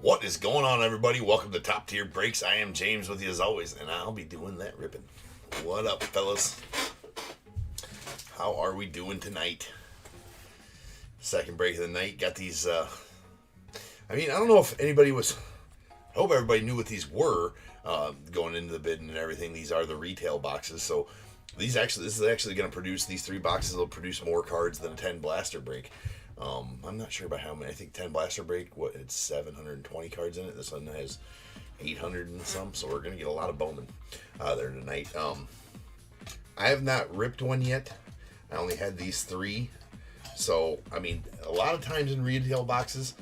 What is going on, everybody? Welcome to Top Tier Breaks. I am James with you as always, and I'll be doing that ripping. What up, fellas? How are we doing tonight? Second break of the night. Got these, I don't know if anybody was... I hope everybody knew what these were going into the bidding and everything. These are the retail boxes, so this is actually going to produce, these 3 boxes will produce more cards than a 10 blaster break. I'm not sure about how many. I think 10 blaster break, it's 720 cards in it. This one has 800 and some, so we're going to get a lot of Bowman there tonight. I have not ripped one yet. I only had these 3. So, a lot of times in retail boxes,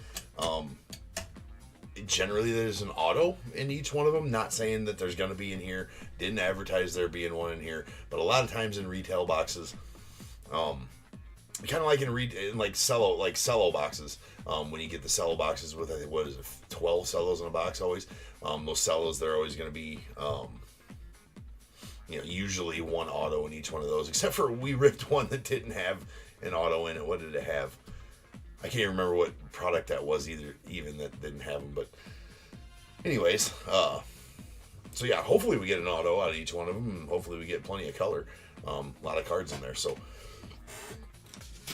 generally there's an auto in each one of them. Not saying that there's going to be in here. Didn't advertise there being one in here. But a lot of times in retail boxes, kind of like in cello boxes, when you get the cello boxes with, I think, 12 cellos in a box always. Those cellos, they're always going to be, usually one auto in each one of those. Except for we ripped one that didn't have an auto in it. What did it have? I can't remember what product that was even that didn't have them. But anyways, so yeah, hopefully we get an auto out of each one of them, and hopefully we get plenty of color. A lot of cards in there, so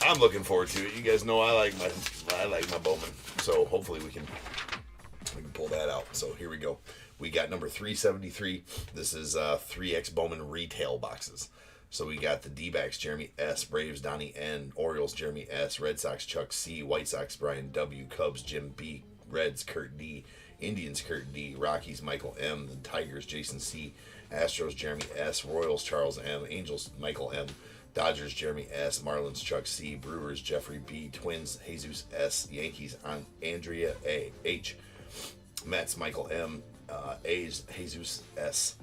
I'm looking forward to it. You guys know I like my Bowman, so hopefully we can pull that out. So here we go. We got number 373. This is 3X Bowman retail boxes. So we got the D-backs Jeremy S, Braves Donnie N, Orioles Jeremy S, Red Sox Chuck C, White Sox Brian W, Cubs Jim B, Reds Kurt D, Indians Kurt D, Rockies Michael M, the Tigers Jason C, Astros Jeremy S, Royals Charles M, Angels Michael M, Dodgers Jeremy S, Marlins Chuck C, Brewers Jeffrey B, Twins Jesus S, Yankees Andrea A H, Mets Michael M, A's Jesus S,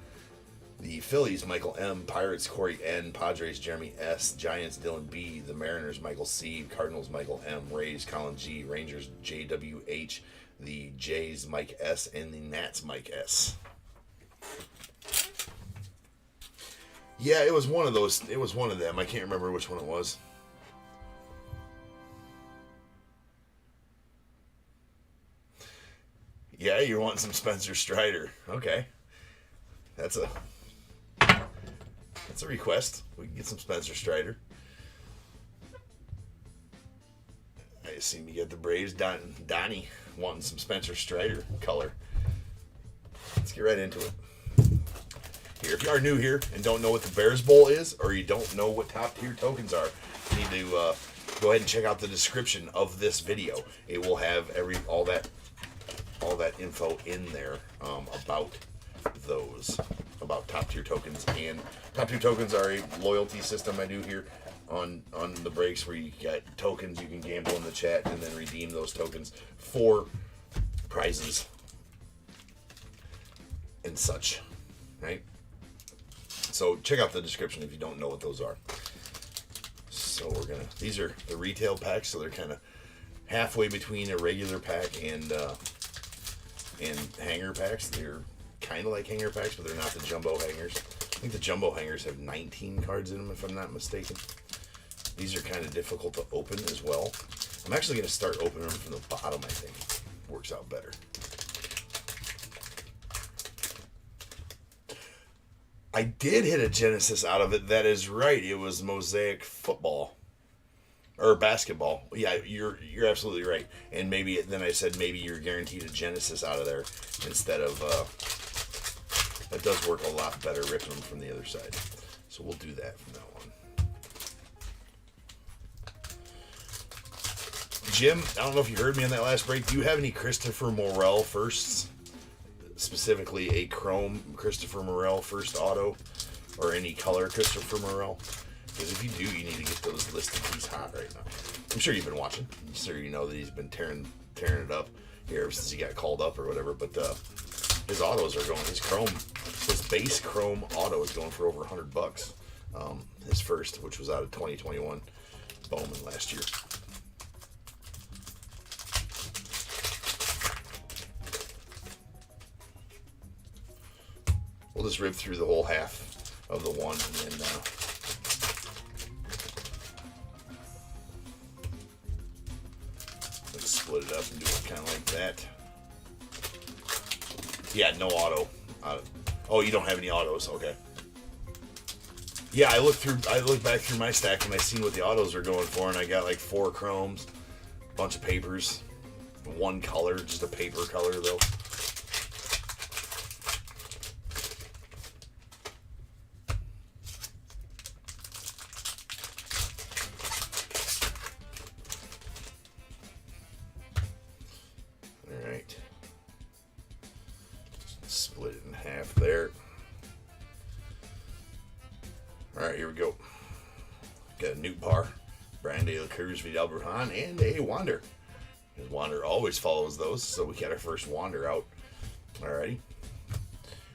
the Phillies Michael M, Pirates Corey N, Padres Jeremy S, Giants Dylan B, the Mariners Michael C, Cardinals Michael M, Rays Colin G, Rangers JWH, the Jays Mike S, and the Nats Mike S. Yeah, it was one of those. It was one of them. I can't remember which one it was. Yeah, you're wanting some Spencer Strider. Okay. That's a request. We can get some Spencer Strider. I assume you get the Braves. Donnie wanting some Spencer Strider color. Let's get right into it. Here, if you are new here and don't know what the Bears Bowl is, or you don't know what top tier tokens are, you need to go ahead and check out the description of this video. It will have all that info in there about those, about top tier tokens. And top tier tokens are a loyalty system I do here on the breaks, where you get tokens you can gamble in the chat and then redeem those tokens for prizes and such, right? So check out the description if you don't know what those are. So these are the retail packs, so they're kind of halfway between a regular pack and hanger packs. They're kind of like hanger packs, but they're not the jumbo hangers. I think the jumbo hangers have 19 cards in them, if I'm not mistaken. These are kind of difficult to open as well. I'm actually going to start opening them from the bottom, I think. Works out better. I did hit a Genesis out of it. That is right. It was Mosaic football. Or basketball. Yeah, you're absolutely right. And maybe then I said maybe you're guaranteed a Genesis out of there instead of... that does work a lot better ripping them from the other side. So we'll do that from now on. Jim, I don't know if you heard me on that last break. Do you have any Christopher Morel firsts? Specifically a chrome Christopher Morel first auto, or any color Christopher Morel? Because if you do, you need to get those listed. He's hot right now. I'm sure you've been watching. I'm sure you know that he's been tearing it up here ever since he got called up or whatever. But his autos are going. His base chrome auto is going for over $100. His first, which was out of 2021 Bowman last year. We'll just rip through the whole half of the one, and then let's split it up and do it kind of like that. Yeah, no auto. Oh, you don't have any autos. Okay. Yeah, I looked back through my stack and I seen what the autos are going for, and I got like 4 chromes, a bunch of papers, 1 color, just a paper color though. All right, split it in half there. All right, here we go. Got a Newt Bar, Brian De La Cruz, Vidal Brujan, and a Wander. Because Wander always follows those, so we got our first Wander out. Alrighty.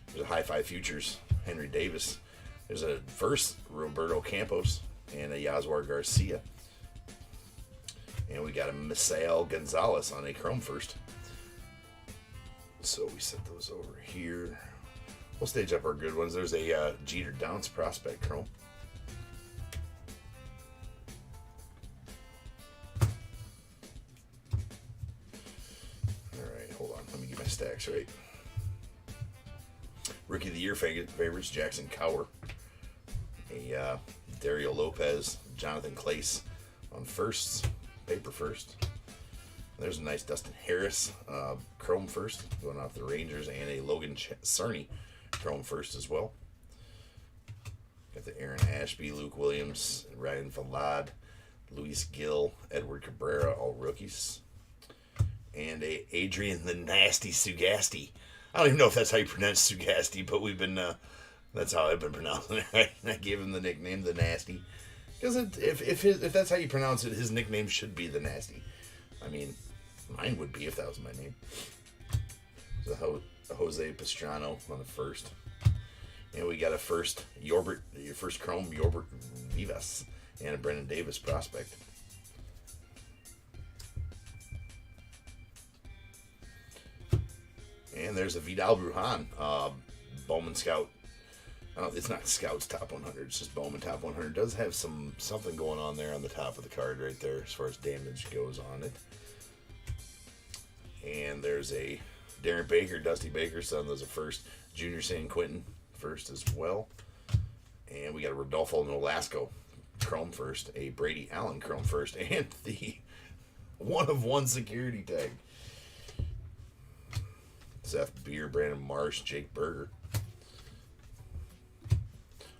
There's a High Five Futures, Henry Davis. There's a first Roberto Campos and a Yaswar Garcia. And we got a Misael Gonzalez on a Chrome first. So we set those over here. We'll stage up our good ones. There's a Jeter Downs Prospect Chrome. Alright, hold on. Let me get my stacks right. Rookie of the Year favorites, Jackson Cower. A Dario Lopez, Jonathan Clace on firsts, paper first. There's a nice Dustin Harris, Chrome first, going off the Rangers, and a Logan Cerny Chrome first as well. Got the Aaron Ashby, Luke Williams, Ryan Valad, Luis Gill, Edward Cabrera, all rookies. And a Adrian the Nasty Sugasti. I don't even know if that's how you pronounce Sugasti, but we've been, that's how I've been pronouncing it, right? I gave him the nickname the Nasty. Because if that's how you pronounce it, his nickname should be the Nasty. I mean, mine would be if that was my name. So Jose Pastrano on the first. And we got a first Chrome Yorbert Vivas and a Brendan Davis prospect. And there's a Vidal Brujan, Bowman Scout. It's not Scout's top 100, it's just Bowman top 100. It does have something going on there on the top of the card right there as far as damage goes on it. And there's a Darren Baker, Dusty Baker's son. There's a first Junior San Quentin first as well. And we got a Rodolfo Nolasco Chrome first, a Brady Allen Chrome first, and the 1-of-1 security tag. Seth Beer, Brandon Marsh, Jake Berger.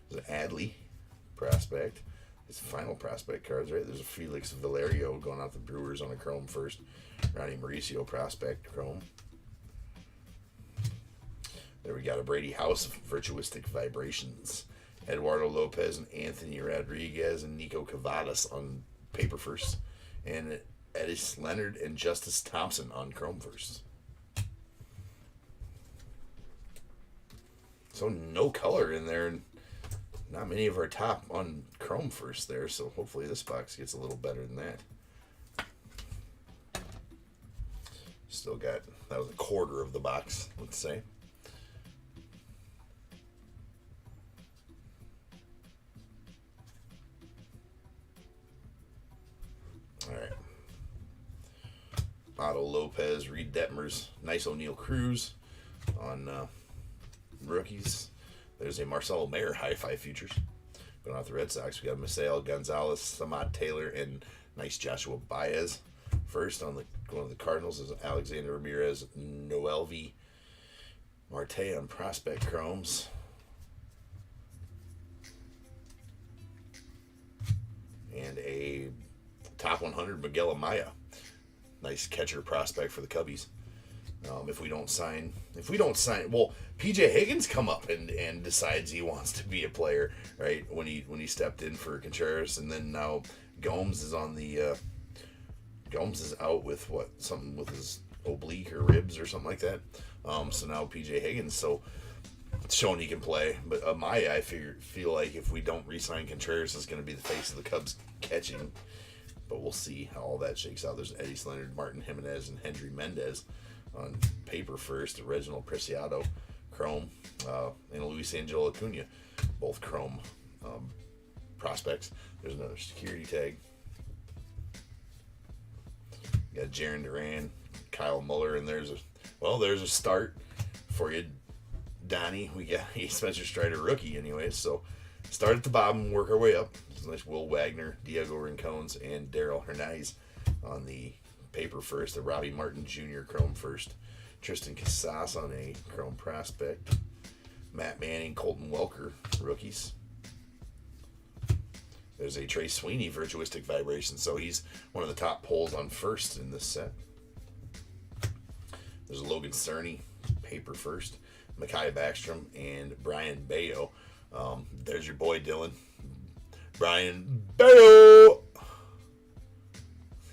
There's an Adley prospect. It's final prospect cards, right? There's a Felix Valerio going out the Brewers on a Chrome first. Ronnie Mauricio prospect Chrome. There we got a Brady House of Virtuistic Vibrations. Eduardo Lopez and Anthony Rodriguez and Nico Cavadas on paper first. And Eddis Leonard and Justice Thompson on Chrome first. So no color in there, and not many of our top on Chrome first there, so hopefully this box gets a little better than that. Still got, that was a quarter of the box, let's say. Alright. Otto Lopez, Reed Detmers, nice O'Neill Cruz on rookies. There's a Marcelo Mayer High Five Futures. Going off the Red Sox, we got Misael Gonzalez, Samad Taylor, and nice Joshua Baez. First on going to the Cardinals is Alexander Ramirez, Noelvi Marte on Prospect Chromes. And a top 100 Miguel Amaya. Nice catcher prospect for the Cubbies. If we don't sign, well, PJ Higgins come up and decides he wants to be a player, right? When he stepped in for Contreras, and then now Gomes is on the Gomes is out with something with his oblique or ribs or something like that. So now PJ Higgins, so it's showing he can play. But Amaya, I feel like if we don't re-sign Contreras, is going to be the face of the Cubs catching. But we'll see how all that shakes out. There's Eddie Leonard, Martin Jimenez, and Hendry Mendez on paper first. Reginald Preciado, Chrome, and Luis Angel Acuna, both Chrome prospects. There's another security tag. You got Jaron Duran, Kyle Muller, and there's a start for you, Donnie. We got a Spencer Strider rookie anyway. So start at the bottom, work our way up. There's a nice Will Wagner, Diego Rincones, and Daryl Hernandez on the paper first. The Robbie Martin Jr. Chrome first. Tristan Casas on a Chrome prospect. Matt Manning, Colton Welker, rookies. There's a Trey Sweeney Virtuistic Vibration, so he's one of the top pulls on first in this set. There's a Logan Cerny, paper first. Micaiah Backstrom and Brian Bayo. There's your boy Dylan. Brian Bayo!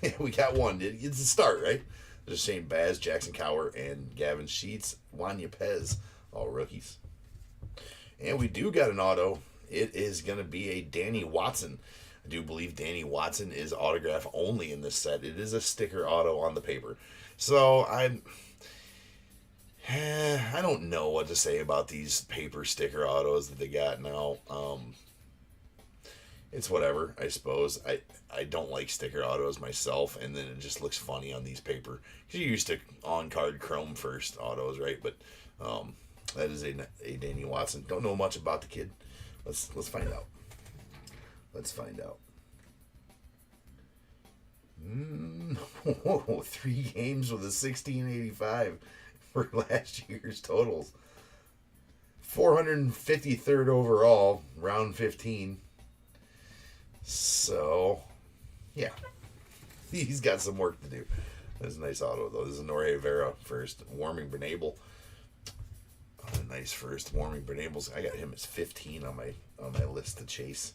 Yeah, we got one. It's a start, right? There's Shane Baz, Jackson Cower, and Gavin Sheets. Wanya Pez, all rookies. And we do got an auto. It is going to be a Danny Watson. I do believe Danny Watson is autograph only in this set. It is a sticker auto on the paper. So I don't know what to say about these paper sticker autos that they got now. It's whatever, I suppose. I don't like sticker autos myself, and then it just looks funny on these paper. Because you're used to on-card chrome first autos, right? But that is a Danny Watson. Don't know much about the kid. Let's find out. Let's find out. 3 games with a 1685 for last year's totals. 453rd overall, round 15. So, yeah. He's got some work to do. That's a nice auto, though. This is Norge Vera first. Warming Bernabel. A nice first. Warming Bernabel's. I got him as 15 on my list to chase.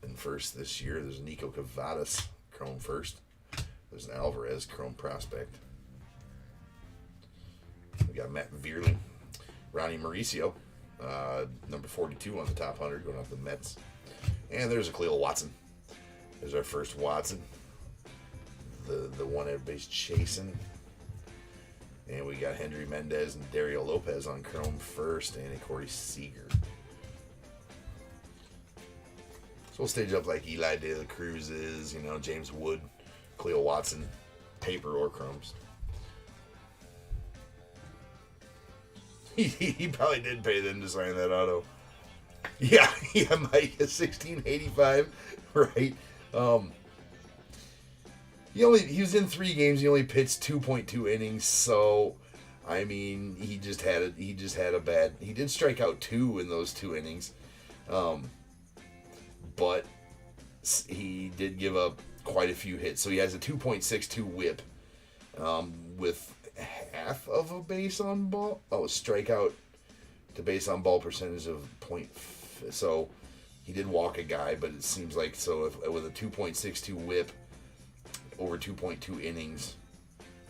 And first this year, there's Nico Cavadas, Chrome first. There's an Alvarez, Chrome prospect. We got Matt Veerling. Ronnie Mauricio, number 42 on the top 100, going off the Mets. And there's a Khalil Watson. There's our first Watson. The one everybody's chasing. And we got Henry Mendez and Dario Lopez on Chrome first, and a Corey Seager. So we'll stage up like Eli De La Cruz is, James Wood, Khalil Watson, paper or Chromes. He probably did pay them to sign that auto. Yeah, Mike, a 1685, right? He was in 3 games. He only pitched 2.2 innings. So, I mean, he did strike out 2 in those 2 innings, but he did give up quite a few hits. So he has a 2.62 WHIP, with half of a base on ball. Strikeout to base on ball percentage of so he did walk a guy, but it seems like with a 2.62 WHIP over 2.2 innings,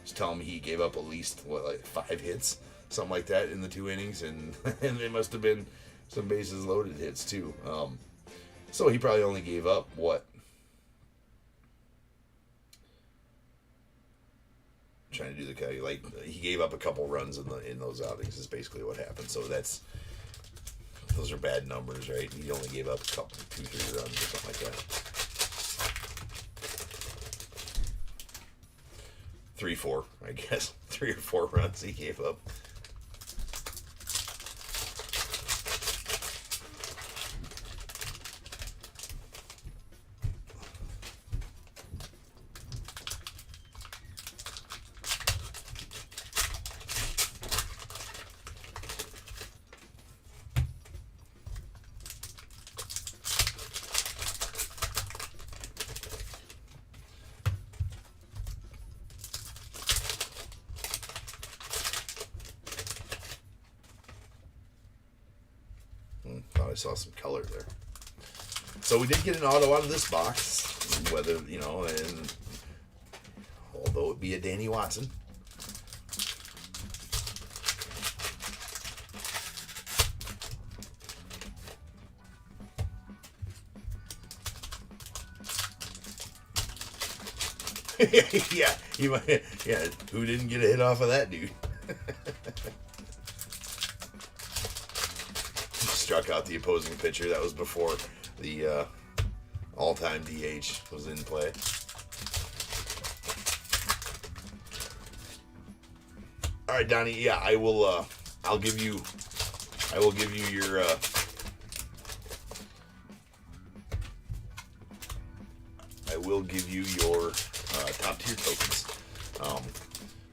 just tell me he gave up at least 5 hits, something like that in the 2 innings, and they must have been some bases loaded hits too. So he probably only gave up trying to do the he gave up a couple runs in those outings is basically what happened. So those are bad numbers, right? He only gave up a couple, 2-3 runs or something like that. 3-4, I guess. 3 or 4 runs he gave up. Thought I saw some color there. So we did get an auto out of this box, whether, and although it be a Danny Watson. Yeah, who didn't get a hit off of that dude? Struck out the opposing pitcher. That was before the all-time DH was in play. All right, Donnie. Yeah, I will. I'll give you. I will give you your. I will give you your top tier tokens.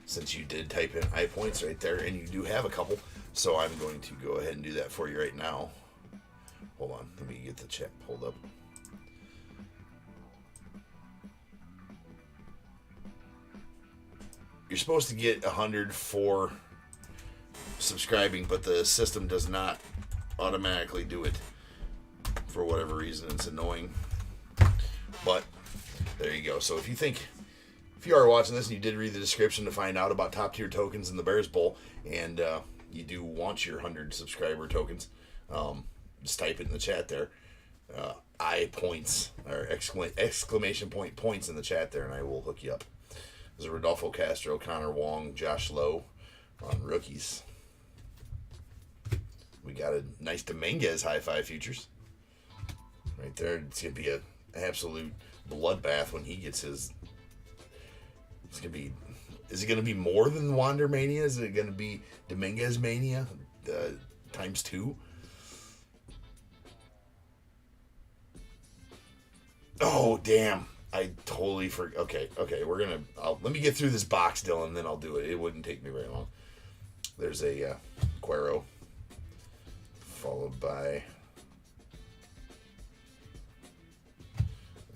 Since you did type in high points right there, and you do have a couple, so I'm going to go ahead and do that for you right now. Hold on, let me get the chat pulled up. You're supposed to get 100 for subscribing, but the system does not automatically do it for whatever reason. It's annoying, but there you go. So if you are watching this and you did read the description to find out about top tier tokens in the Bears Bowl, and you do want your 100 subscriber tokens, just type it in the chat there. I points or exclamation point points in the chat there, and I will hook you up. There's a Rodolfo Castro, Connor Wong, Josh Lowe on rookies. We got a nice Dominguez high five futures right there. It's gonna be an absolute bloodbath when he gets his. It's gonna be. Is it gonna be more than Wander Mania? Is it gonna be Dominguez Mania times 2? Oh damn! I totally forgot. Okay. We're gonna. Let me get through this box, Dylan, and then I'll do it. It wouldn't take me very long. There's a Cuero, followed by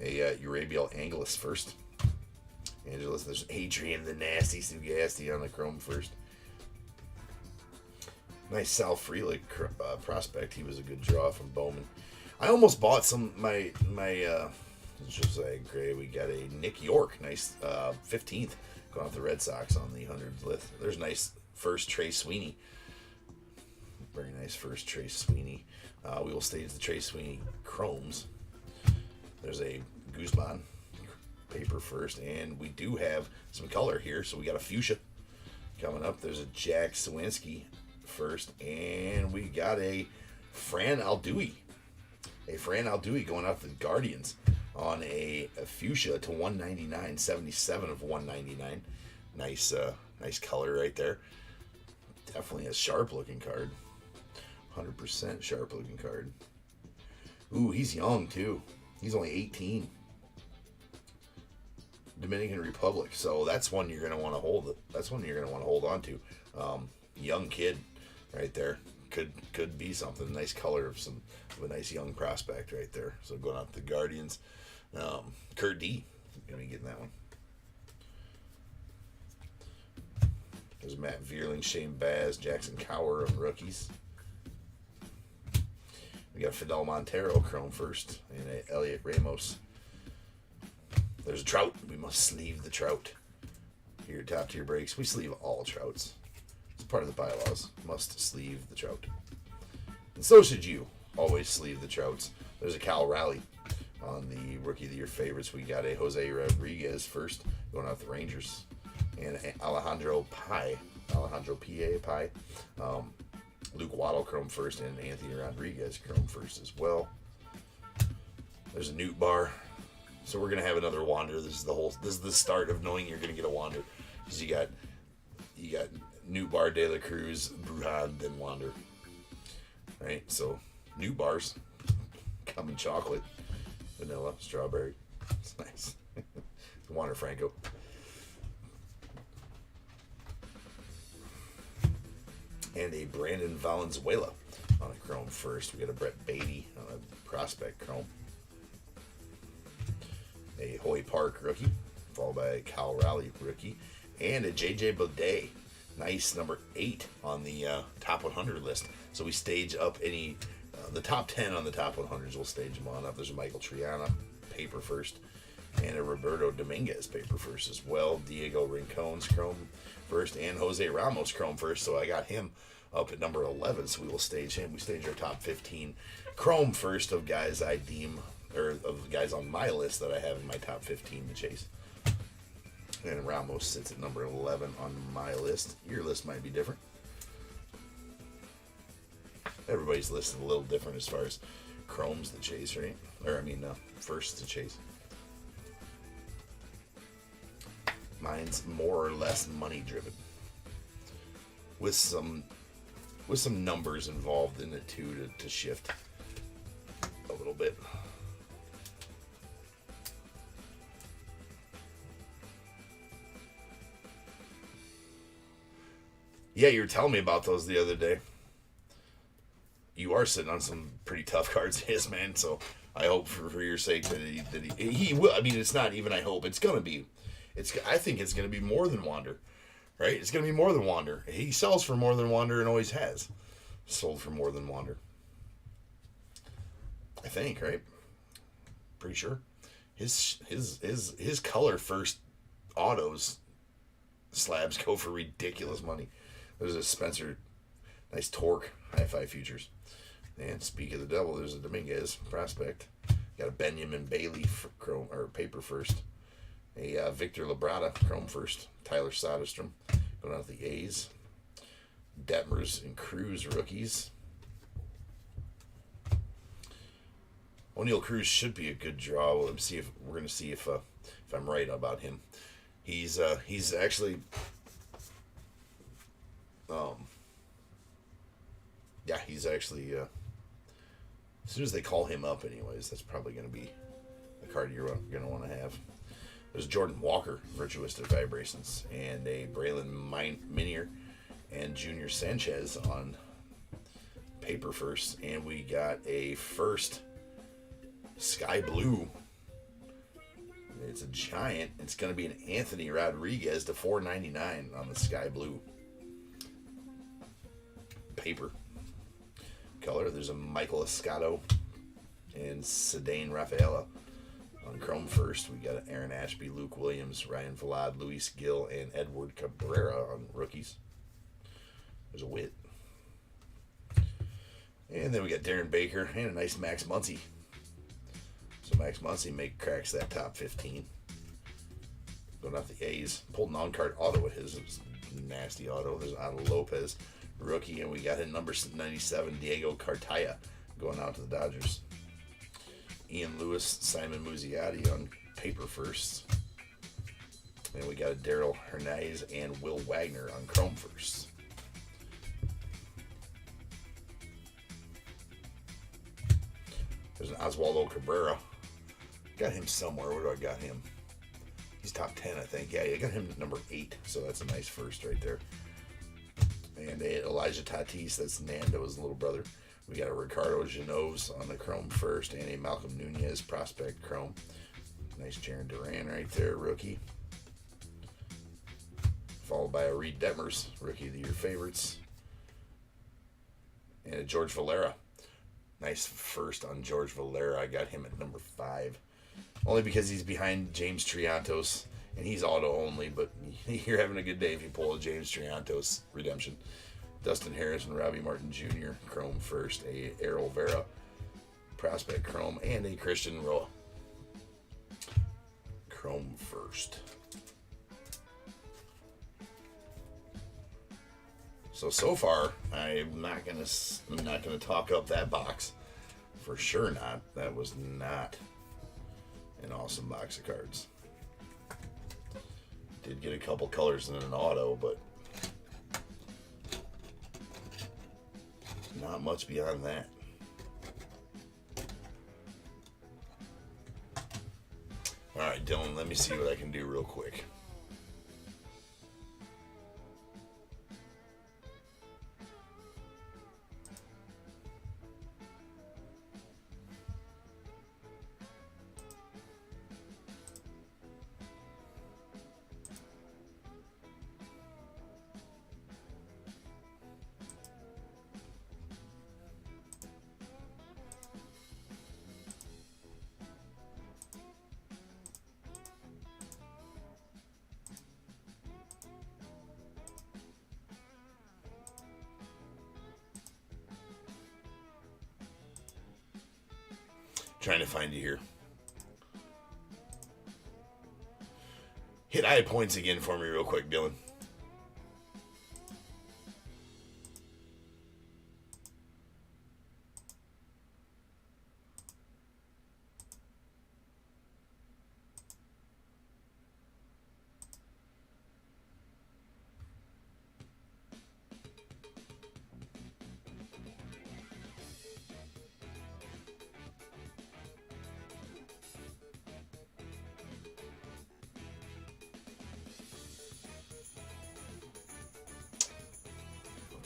a Urabiel Angelus first. Angelus, there's Adrian the Nasty Sugasti on the chrome first. Nice Sal Frelick prospect. He was a good draw from Bowman. I almost bought some my just like gray. We got a Nick York, nice 15th, going off the Red Sox on the 100 list. There's nice first Trey Sweeney. Very nice first Trey Sweeney. We will stage the Trey Sweeney chromes. There's a Guzman paper first, and we do have some color here, so we got a fuchsia coming up. There's a Jack Sawinski first, and we got a Fran Aldui going out to the Guardians on a fuchsia to 199, 77 of 199. Nice color right there. Definitely a sharp looking card. 100% sharp looking card. Ooh, he's young too. He's only 18. Dominican Republic. So that's one you're gonna want to hold. That's one you're gonna want to hold on to. Young kid, right there. Could be something. Nice color of a nice young prospect right there. So going out to the Guardians. Kurt D. Gonna be getting that one. There's Matt Vierling, Shane Baz, Jackson Cower of rookies. We got Fidel Montero chrome first, and Elliot Ramos. There's a Trout. We must sleeve the Trout. Here, top tier breaks. We sleeve all Trouts. It's part of the bylaws. Must sleeve the Trout. And so should you. Always sleeve the Trouts. There's a Cal Raleigh on the Rookie of the Year favorites. We got a Jose Rodriguez first, going out the Rangers. And Alejandro P.A. Luke Waddle chrome first, and Anthony Rodriguez chrome first as well. There's a Newt Bar. So we're gonna have another Wander. This is the start of knowing you're gonna get a Wander, because you got Newt Bar, De La Cruz, Brujan, then Wander. Right? So Newt Bars come in chocolate, vanilla, strawberry. It's nice. Wander Franco. And a Brandon Valenzuela on a chrome first. We got a Brett Beatty on a prospect chrome. A Hoy Park rookie, followed by a Cal Raleigh rookie, and a JJ Baudet. Nice number 8 on the top 100 list. So we stage up the top 10 on the top 100s. We'll stage them on up. There's a Michael Triana paper first, and a Roberto Dominguez paper first as well. Diego Rincon's chrome first, and Jose Ramos chrome first. So I got him up at number 11. So we will stage him. We stage our top 15 chrome first of guys I deem, or of the guys on my list that I have in my top 15 to chase. And Ramos sits at number 11 on my list. Your list might be different. Everybody's list is a little different as far as chromes to chase, right? Firsts to chase. Mine's more or less money driven. with some numbers involved in it too to shift a little bit. Yeah, you were telling me about those the other day. You are sitting on some pretty tough cards, yes, man. So I hope for your sake that he will. I mean, it's not even I hope. It's gonna be. I think it's gonna be more than Wander, right? It's gonna be more than Wander. He sells for more than Wander and always has sold for more than Wander. I think, right? Pretty sure. His color first autos slabs go for ridiculous money. There's a Spencer, nice Torque, Hi-Fi Futures. And speak of the devil, there's a Dominguez prospect. Got a Benjamin Bailey for chrome or paper first. A Victor Labrada chrome first. Tyler Soderstrom going out the A's. Detmers and Cruz rookies. O'Neill Cruz should be a good draw. We're going to see if I'm right about him. He's actually he's actually as soon as they call him up anyways, that's probably going to be the card you're going to want to have. There's Jordan Walker, Virtuistic Vibrations, and a Braylon Minier and Junior Sanchez on paper first, and we got a first Sky Blue. It's a giant. It's going to be an Anthony Rodriguez to $4.99 on the Sky Blue paper color. There's a Michael Escato and Sedane Rafaela on chrome first. We got an Aaron Ashby, Luke Williams, Ryan Vlad, Luis Gill, and Edward Cabrera on rookies. There's a Witt. And then we got Darren Baker and a nice Max Muncy. So Max Muncy cracks that top 15. Going off the A's. Pulled an on-card auto with his. It was a nasty auto. There's Otto Lopez, rookie, and we got him number 97, Diego Cartaya, going out to the Dodgers. Ian Lewis, Simon Muzziotti on paper first. And we got a Daryl Hernandez and Will Wagner on chrome first. There's an Oswaldo Cabrera. Got him somewhere. Where do I got him? He's top 10, I think. Yeah, I got him at number 8, so that's a nice first right there. And Elijah Tatis, that's Nando's little brother. We got a Ricardo Genoves on the chrome first, and a Malcolm Nunez prospect chrome. Nice Jaron Duran right there, rookie. Followed by a Reed Detmers, rookie of the year favorites. And a George Valera. Nice first on George Valera. I got him at number 5. Only because he's behind James Triantos, and he's auto only, but you're having a good day if you pull a James Triantos redemption. Dustin Harris and Robbie Martin Jr., chrome first. A Errol Vera prospect chrome, and a Christian Roa chrome first. So far, I'm not gonna talk up that box. For sure not. That was not an awesome box of cards. Did get a couple colors in an auto, but not much beyond that. All right, Dylan, let me see what I can do real quick. Trying to find you here. Hit high points again for me real quick, Dylan.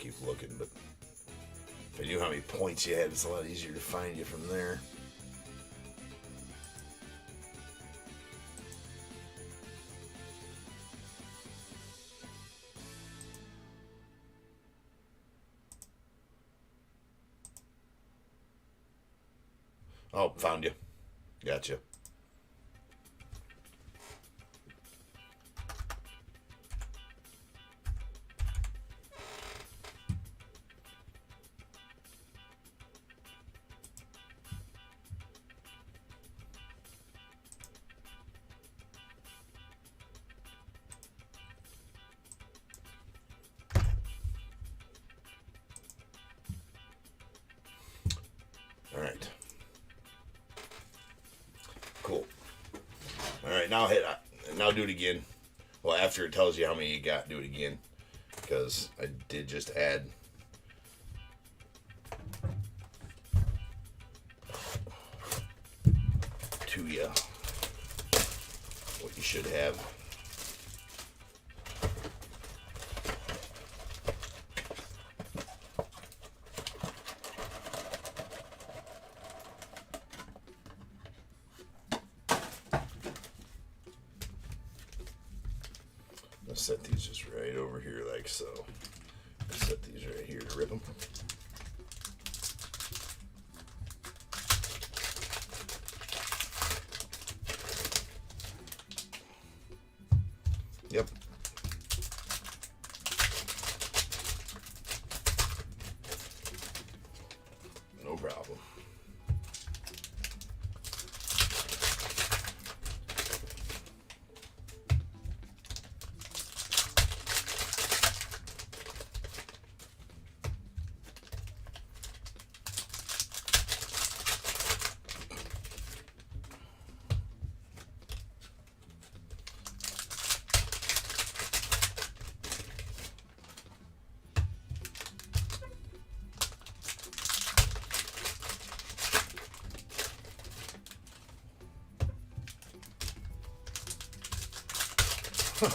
keep looking, but if I knew how many points you had, it's a lot easier to find you from there. Oh, found you. Gotcha. All right. Cool. All right, now do it again. Well, after it tells you how many you got, do it again, because I did just add to you what you should have. I'll set these just right over here like so. I'll set these right here to rip them. Yep. No problem.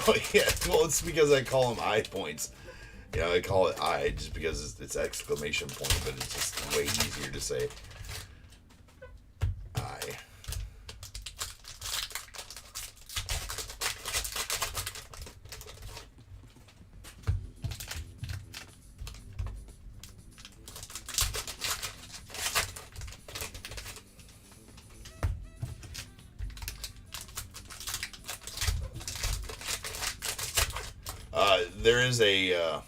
Oh yeah, well it's because I call them I points. You know, I call it I just because it's exclamation point, but it's just way easier to say I. There is a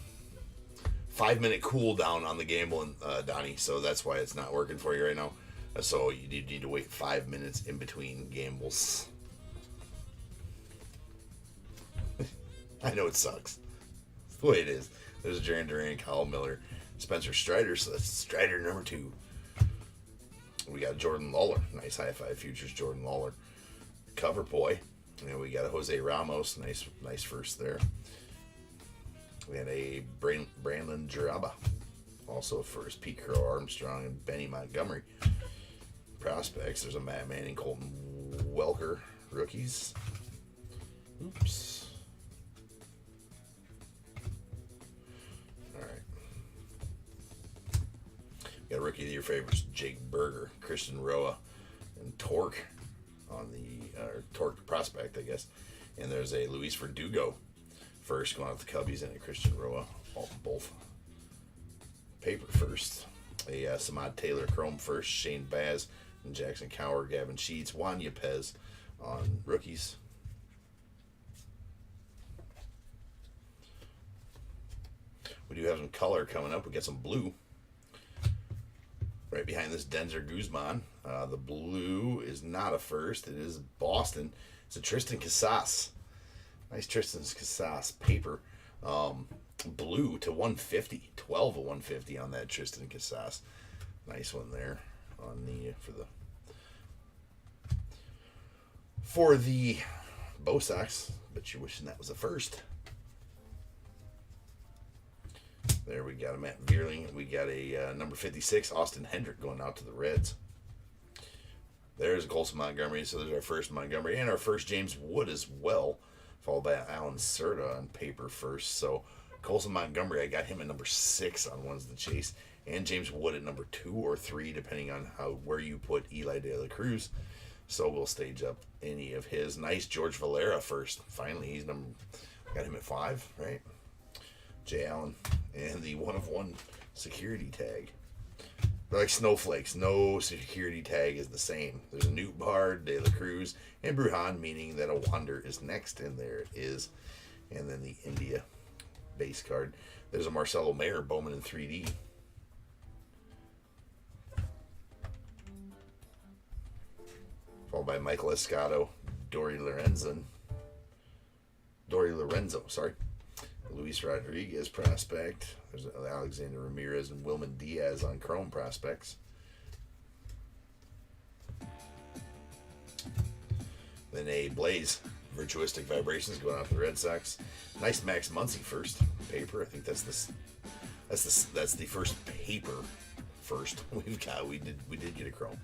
5-minute cooldown on the gambling, Donnie, so that's why it's not working for you right now. So you need to wait 5 minutes in between gambles. I know it sucks. It's the way it is. There's Jaron Duran, Kyle Miller, Spencer Strider, so that's Strider number 2. We got Jordan Lawler, nice high five futures, Jordan Lawler. Cover boy. And we got a Jose Ramos, nice first there. We had a Brandon Jaraba, also a first. Pete Crow Armstrong and Benny Montgomery. Prospects, there's a Matt Manning, Colton Welker, rookies. Oops. All right. Got a rookie of the year favorites, Jake Berger, Christian Roa, and Torque on the Torque prospect, I guess. And there's a Luis Verdugo first going out the Cubbies, and a Christian Roa, both paper first. A Samad Taylor Chrome first, Shane Baz and Jackson Cower, Gavin Sheets, Juan Yepez on rookies. We do have some color coming up. We got some blue. Right behind this, Denzer Guzman. The blue is not a first. It is Boston. It's a Tristan Casas. Nice Tristan Casas paper. Blue to 150. 12 of 150 on that Tristan Casas. Nice one there on the for the Bo Sox. But you're wishing that was a first. There we got a Matt Vierling. We got a number 56, Austin Hendrick, going out to the Reds. There's Colson Montgomery. So there's our first Montgomery and our first James Wood as well, followed by Alan Serta on paper first. So Colson Montgomery, I got him at number 6 on Ones to Chase. And James Wood at number 2 or 3, depending on where you put Eli De La Cruz. So we'll stage up any of his. Nice George Valera first. Finally, got him at 5, right? Jay Allen. And the 1/1 security tag. They're like snowflakes. No security tag is the same. There's a Newt Bard, De La Cruz, and Brujan, meaning that a Wander is next, and there it is. And then the India base card. There's a Marcelo Mayer Bowman in 3D. Followed by Michael Escato, Dory Lorenzo, Luis Rodriguez prospect. There's Alexander Ramirez and Wilman Diaz on Chrome prospects. Then a Blaze, Virtuistic Vibrations going out to the Red Sox. Nice Max Muncy first paper. I think that's the first paper first we've got. We did get a Chrome.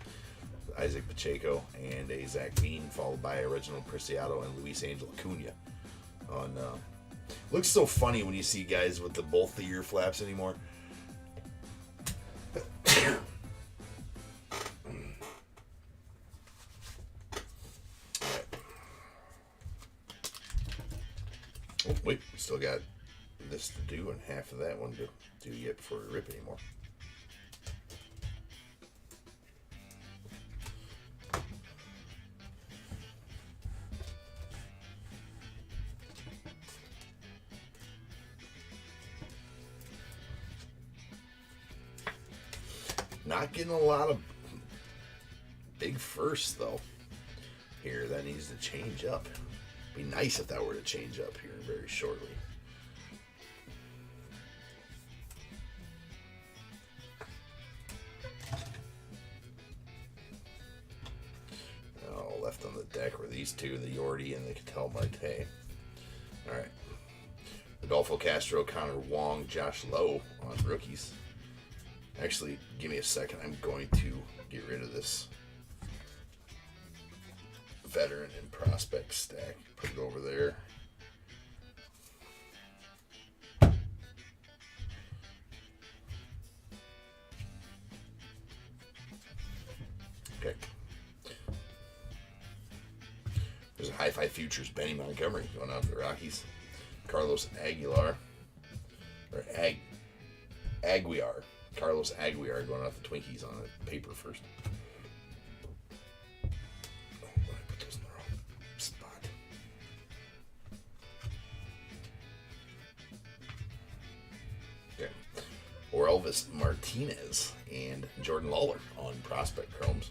Isaac Pacheco and a Zach Bean, followed by Reginald Preciado and Luis Angel Acuna. Looks so funny when you see guys with both the ear flaps anymore. Oh, wait, we still got this to do and half of that one to do yet before we rip anymore. Not getting a lot of big firsts, though, here. That needs to change up. Be nice if that were to change up here very shortly. Oh, left on the deck were these two, the Yordi and the Ketel Marte. All right. Adolfo Castro, Connor Wong, Josh Lowe on rookies. Actually, give me a second. I'm going to get rid of this veteran and prospect stack. Put it over there. Okay. There's a Hi-Fi Futures Benny Montgomery going out to the Rockies. Carlos Aguilar. Or Aguiar. Carlos Aguiar going out the Twinkies on a paper first. Oh, I put those in the wrong spot. Okay. Or Elvis Martinez and Jordan Lawler on prospect chromes.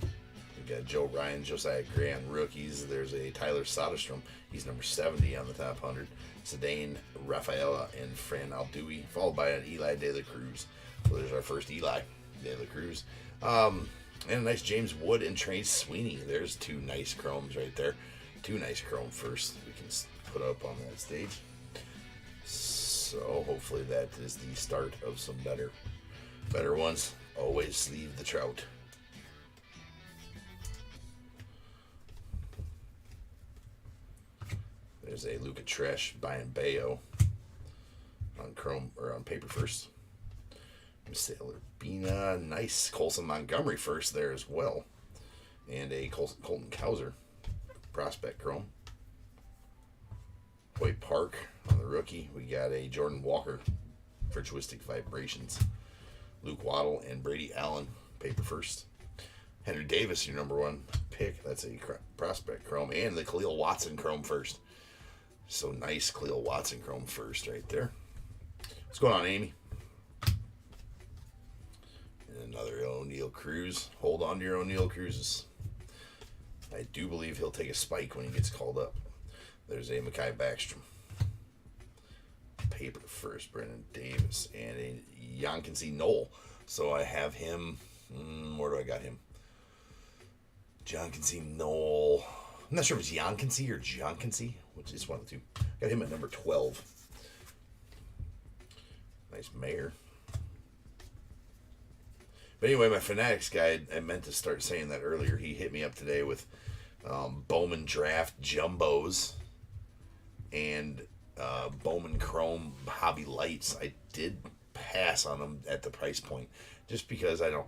We got Joe Ryan, Josiah Gray on rookies. There's a Tyler Soderstrom. He's number 70 on the top 100. Sedain Rafaela and Fran Alduy, followed by an Eli De La Cruz. So there's our first Eli De La Cruz. And a nice James Wood and Trey Sweeney. There's two nice chromes right there. Two nice chrome first we can put up on that stage. So hopefully that is the start of some better ones. Always leave the trout. There's a Luca Tresh by Bayo on chrome or on paper first. Sailor Bina, nice Colson Montgomery first there as well, and a Colton Cowser prospect chrome. Hoyt Park on the rookie. We got a Jordan Walker Virtuistic Vibrations. Luke Waddle and Brady Allen paper first. Henry Davis, your number 1 pick. That's a prospect chrome, and the Khalil Watson chrome first. So nice Khalil Watson chrome first right there. What's going on, Amy? And another O'Neal Cruz. Hold on to your O'Neal Cruzes. I do believe he'll take a spike when he gets called up. There's a Mekhi Backstrom. Paper first, Brendan Davis. And a Yankency Knoll. So I have him. Where do I got him? Yankency Knoll. I'm not sure if it's Yankency or Jonkency, which is one of the two. Got him at number 12. Nice Mayor. But anyway, my Fanatics guy, I meant to start saying that earlier. He hit me up today with Bowman Draft Jumbos. and Bowman Chrome Hobby Lights. I did pass on them at the price point just because I don't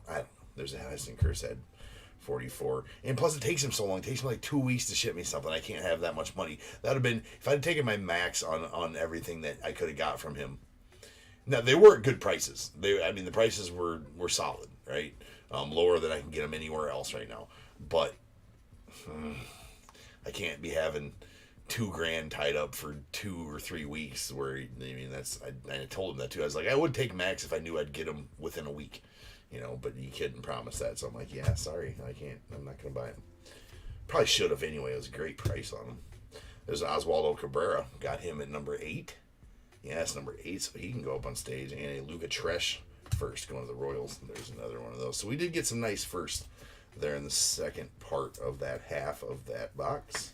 there's a Heston Curse at 44, and plus it takes him so long. It takes him like 2 weeks to ship me something. I can't have that much money. That would have been if I'd taken my max on everything that I could have got from him. Now they weren't good prices. The prices were solid, right? Lower than I can get them anywhere else right now. But I can't be having $2,000 tied up for 2 or 3 weeks. Where I told him that too. I was like, I would take max if I knew I'd get them within a week, But he couldn't promise that, so I'm like, yeah, sorry, I can't. I'm not gonna buy them. Probably should have anyway. It was a great price on them. There's Oswaldo Cabrera. Got him at number 8. Yeah, it's number 8, so he can go up on stage. And a Luca Tresh first going to the Royals. There's another one of those. So we did get some nice first there in the second part of that half of that box.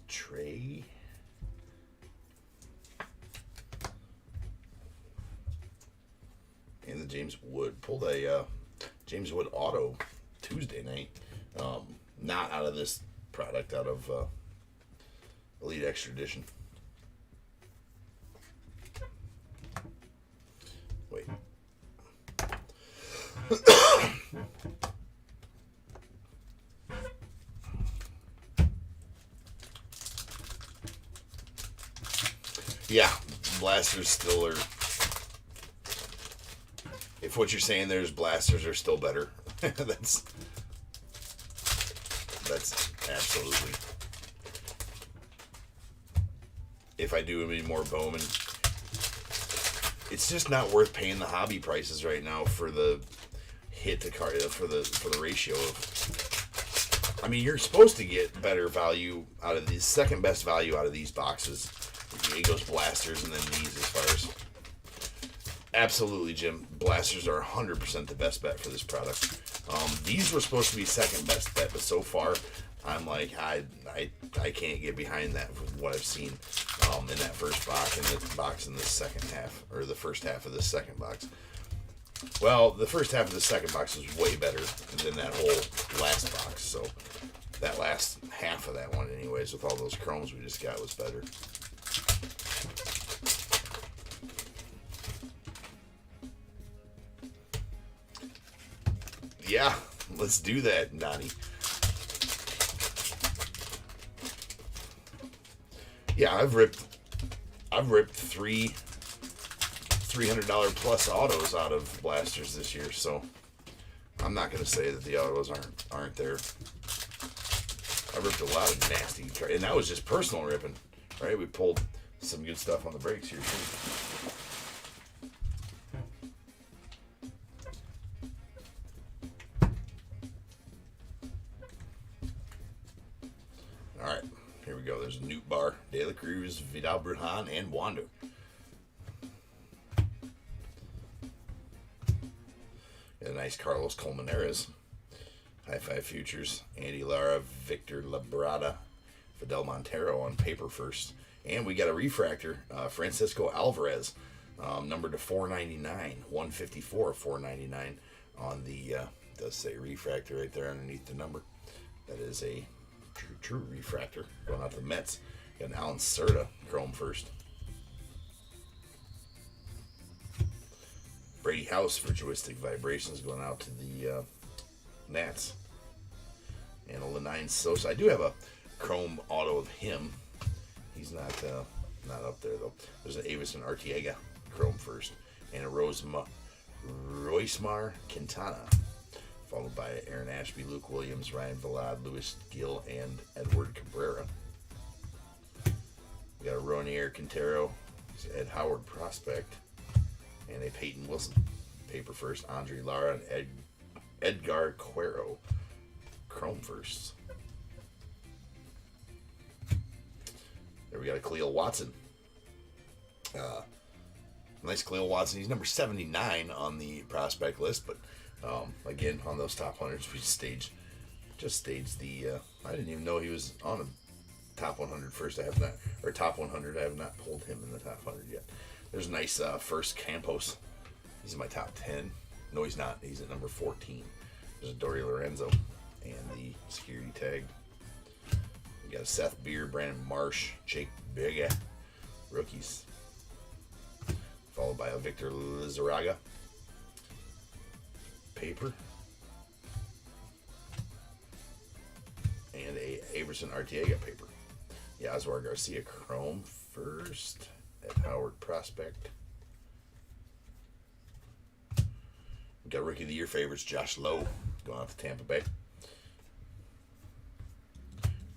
Tray. And the James Wood. Pulled a James Wood auto Tuesday night. Not out of this product, out of Elite Extra Edition. Wait. Yeah, blasters still are. If what you're saying there's blasters are still better, that's absolutely. If I do any more Bowman, it's just not worth paying the hobby prices right now for the hit to card for the ratio of. You're supposed to get better value out of these. Second best value out of these boxes. Diego's blasters, and then these as far as. Absolutely, Jim. Blasters are 100% the best bet for this product. These were supposed to be second best bet, but so far, I'm like, I can't get behind that from what I've seen in that first box and the box in the second half, or the first half of the second box. Well, the first half of the second box was way better than that whole last box, so that last half of that one, anyways, with all those chromes we just got, was better. Yeah, let's do that, Donnie. Yeah, I've ripped three $300 plus autos out of blasters this year, so I'm not going to say that the autos aren't there. I ripped a lot of nasty, and that was just personal ripping, right? We pulled some good stuff on the breaks here too. All right, here we go. There's Newt Bar, De La Cruz, Vidal Brujan, and Wando. Got a nice Carlos Colmenares. High Five Futures, Andy Lara, Victor Labrada, Fidel Montero on paper first. And we got a refractor, Francisco Alvarez, numbered to 499, 154, 499 on the, does say refractor right there underneath the number. That is a true refractor going out to the Mets. Got an Alan Cerda, chrome first. Brady House, Virtuistic Vibrations going out to the Nats. And a Lenine Sosa. I do have a chrome auto of him. He's not up there though. There's an Avison Arteaga chrome first, and a Roismar Quintana, followed by Aaron Ashby, Luke Williams, Ryan Vilade, Luis Gill, and Edward Cabrera. We got a Ronier Quintero, Ed Howard prospect, and a Peyton Wilson paper first, Andre Lara, and Edgar Cuero chrome first. There we got a Cleo Watson. Nice Cleo Watson. He's number 79 on the prospect list, but again, on those top 100s, we stage Just staged the. I didn't even know he was on a top 100 first. I have not, or top 100. I have not pulled him in the top 100 yet. There's a nice first Campos. He's in my top 10. No, he's not. He's at number 14. There's a Dory Lorenzo and the security tag. We got a Seth Beer, Brandon Marsh, Jake Bigga, rookies. Followed by a Victor Lizarraga. Paper. And a Averson Arteaga paper. Yaswar Garcia Chrome first at Howard Prospect. We got Rookie of the Year favorites, Josh Lowe going off to Tampa Bay.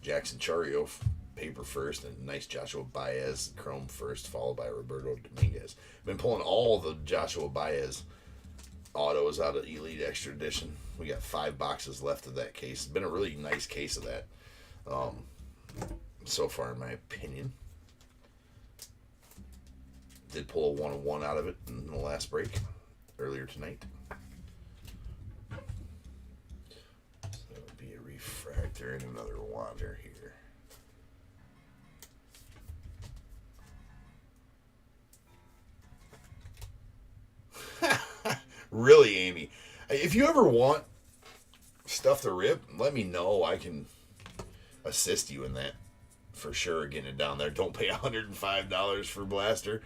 Jackson Chario paper first, and nice Joshua Baez Chrome first, followed by Roberto Dominguez. Been pulling all the Joshua Baez autos out of Elite Extra Edition. We got 5 boxes left of that case. It's been a really nice case of that so far, in my opinion. Did pull a 1-1 out of it in the last break earlier tonight. So it'll be a refractor and another wander here. Really, Amy, if you ever want stuff to rip, let me know. I can assist you in that for sure, getting it down there. Don't pay $105 for blaster.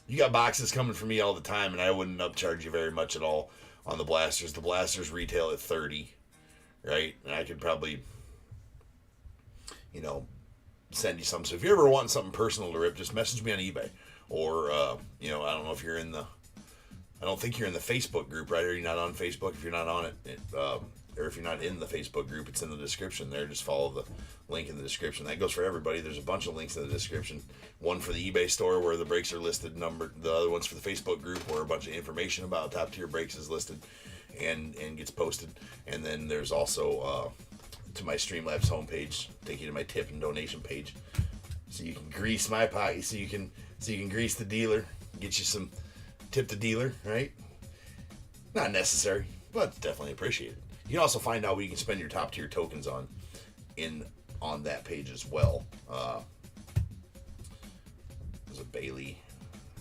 You got boxes coming from me all the time, and I wouldn't upcharge you very much at all on the blasters. The blasters retail at $30, right? And I could probably, send you some. So if you ever want something personal to rip, just message me on eBay. Or, I don't know if you're in the... I don't think you're in the Facebook group, right? Or you're not on Facebook. If you're not on it, or if you're not in the Facebook group, it's in the description there. Just follow the link in the description. That goes for everybody. There's a bunch of links in the description. One for the eBay store where the breaks are listed, numbered. The other one's for the Facebook group where a bunch of information about top tier breaks is listed and gets posted. And then there's also to my Streamlabs homepage, take you to my tip and donation page, so you can grease my pocket, so you can grease the dealer, get you some. Tip the dealer, right? Not necessary, but definitely appreciated. You can also find out what you can spend your top tier tokens on on that page as well. There's a Bailey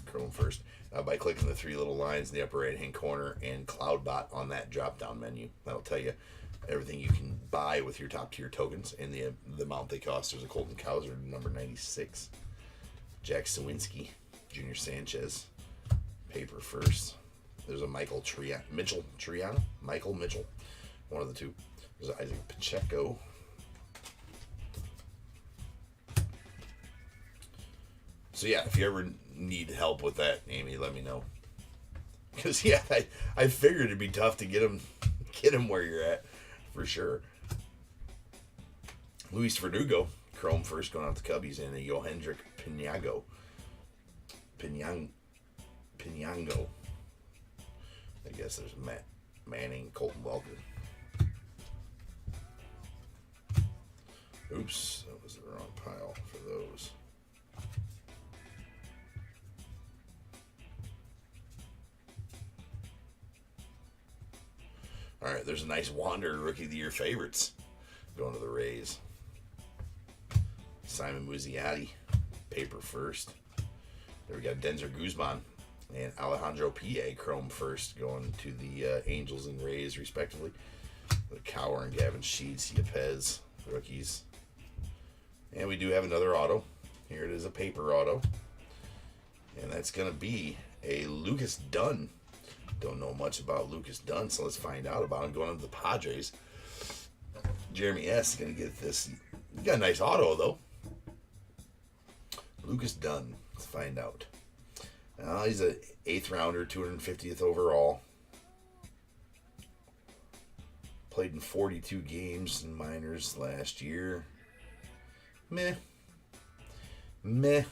Chrome first by clicking the 3 little lines in the upper right hand corner and CloudBot on that drop down menu. That'll tell you everything you can buy with your top tier tokens and the amount they cost. There's a Colton Cowser number 96, Jack Sawinski, Junior Sanchez. Paper first. There's a Michael Mitchell, one of the two. There's Isaac Pacheco. So yeah, if you ever need help with that, Amy, let me know. Because yeah, I figured it'd be tough to get him where you're at, for sure. Luis Verdugo, Chrome first, going out to Cubbies, and a Yohendrick Pinango. I guess there's Matt Manning, Colton Welker. Oops, that was the wrong pile for those. All right, there's a nice Wander Rookie of the Year favorites going to the Rays. Simon Muzziotti, paper first. There we got Denzer Guzman and Alejandro P.A. Chrome first, going to the Angels and Rays, respectively. The Cower and Gavin Sheets, Yepez, rookies. And we do have another auto. Here it is, a paper auto. And that's going to be a Lucas Dunn. Don't know much about Lucas Dunn, so let's find out about him. Going to the Padres. Jeremy S. is going to get this. You got a nice auto, though. Lucas Dunn. Let's find out. He's an 8th rounder, 250th overall. Played in 42 games in minors last year. Meh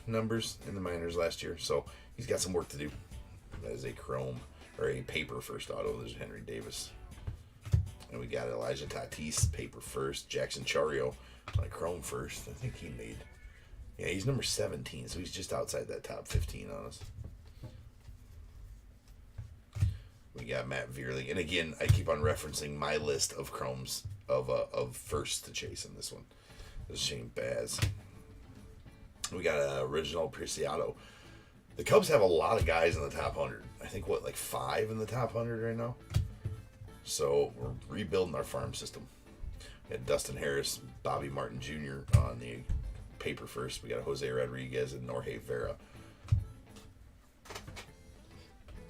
numbers in the minors last year. So he's got some work to do. That is a Chrome, or a paper first auto. There's Henry Davis. And we got Elijah Tatis, paper first. Jackson Chario, Chrome first. I think he made... Yeah, he's number 17, so he's just outside that top 15 on us. We got Matt Vierling. And again, I keep on referencing my list of Chromes of first to chase in this one. This is Shane Baz. We got an original Preciado. The Cubs have a lot of guys in the top 100. I think, like 5 in the top 100 right now? So, we're rebuilding our farm system. We got Dustin Harris, Bobby Martin Jr. on the paper first. We got Jose Rodriguez and Jorge Vera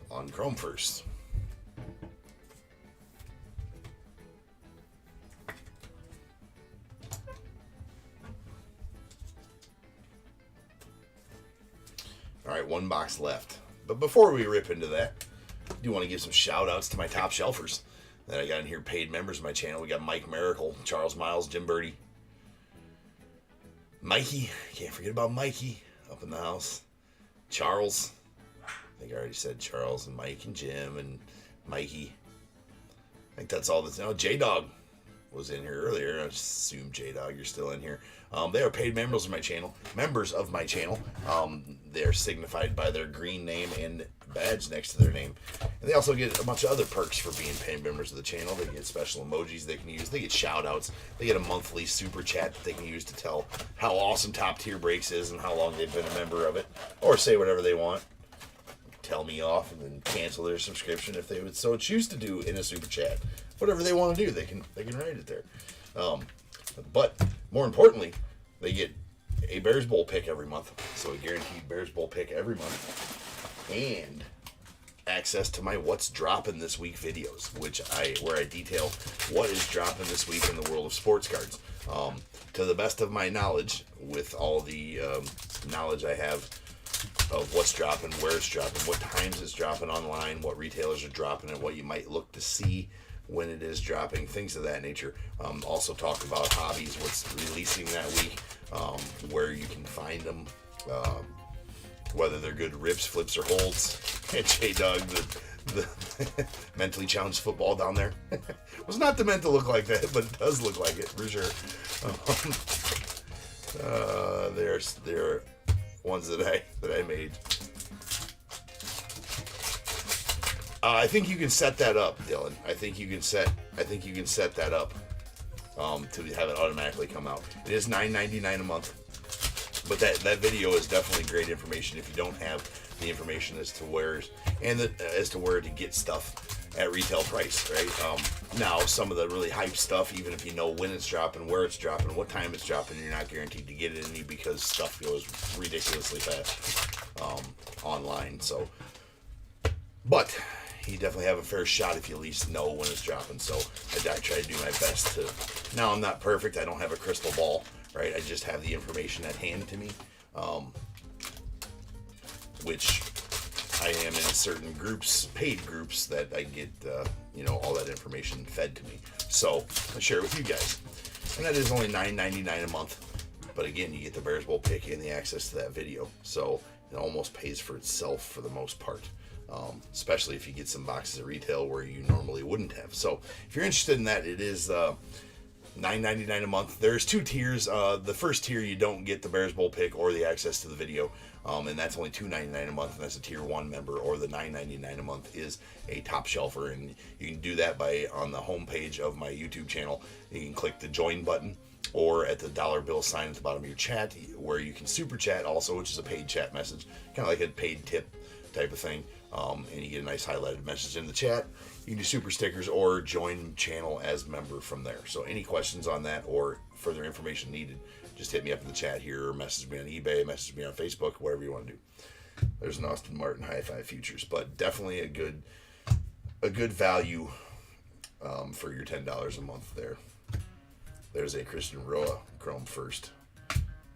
on chrome first. All right, one box left. But before we rip into that, I do want to give some shout outs to my top shelfers that I got in here, paid members of my channel. We got Mike Miracle, Charles Miles, Jim Birdie, Mikey, can't forget about Mikey up in the house. Charles, I think I already said Charles and Mike and Jim and Mikey. I think that's all that's now. J-Dog was in here earlier. I just assume J-Dog, you're still in here. They are paid members of my channel. They're signified by their green name and badge next to their name. And they also get a bunch of other perks for being paid members of the channel. They get special emojis they can use. They get shout outs. They get a monthly super chat that they can use to tell how awesome Top Tier Breaks is and how long they've been a member of it. Or say whatever they want. Tell me off and then cancel their subscription if they would so choose to do in a super chat. Whatever they want to do, they can write it there. But more importantly, they get a Bears Bowl pick every month. So a guaranteed Bears Bowl pick every month. And access to my What's Dropping This Week videos, where I detail what is dropping this week in the world of sports cards. To the best of my knowledge, with all the knowledge I have of what's dropping, where it's dropping, what times it's dropping online, what retailers are dropping, and what you might look to see when it is dropping, things of that nature. Also talk about hobbies, what's releasing that week, where you can find them, whether they're good rips, flips, or holds. J-Dog, the mentally challenged football down there. Was not the meant to look like that, but it does look like it, for sure. They're ones that I made. I think you can set that up, Dylan. I think you can set that up to have it automatically come out. It is $9.99 a month, but that video is definitely great information if you don't have the information as to where to get stuff at retail price, right? Now, some of the really hype stuff, even if you know when it's dropping, where it's dropping, what time it's dropping, you're not guaranteed to get it any because stuff goes ridiculously fast online. So, but you definitely have a fair shot if you at least know when it's dropping. So I try to do my best to. Now, I'm not perfect. I don't have a crystal ball, right? I just have the information at hand to me, which I am in certain groups, paid groups, that I get, all that information fed to me. So I share it with you guys. And that is only $9.99 a month. But again, you get the Bears Bowl pick and the access to that video. So it almost pays for itself for the most part. Especially if you get some boxes at retail where you normally wouldn't have. So if you're interested in that, it is $9.99 a month. There's 2 tiers. The first tier, you don't get the Bears Bowl pick or the access to the video. And that's only $2.99 a month, and that's a tier 1 member. Or the $9.99 a month is a top shelfer, and you can do that on the homepage of my YouTube channel. You can click the join button, or at the dollar bill sign at the bottom of your chat, where you can super chat also, which is a paid chat message, kind of like a paid tip type of thing. And you get a nice highlighted message in the chat. You can do super stickers or join channel as member from there. So any questions on that or further information needed, just hit me up in the chat here, or message me on eBay, message me on Facebook, whatever you want to do. There's an Austin Martin High Five Futures, but definitely a good value for your $10 a month there. There's a Christian Roa Chrome first.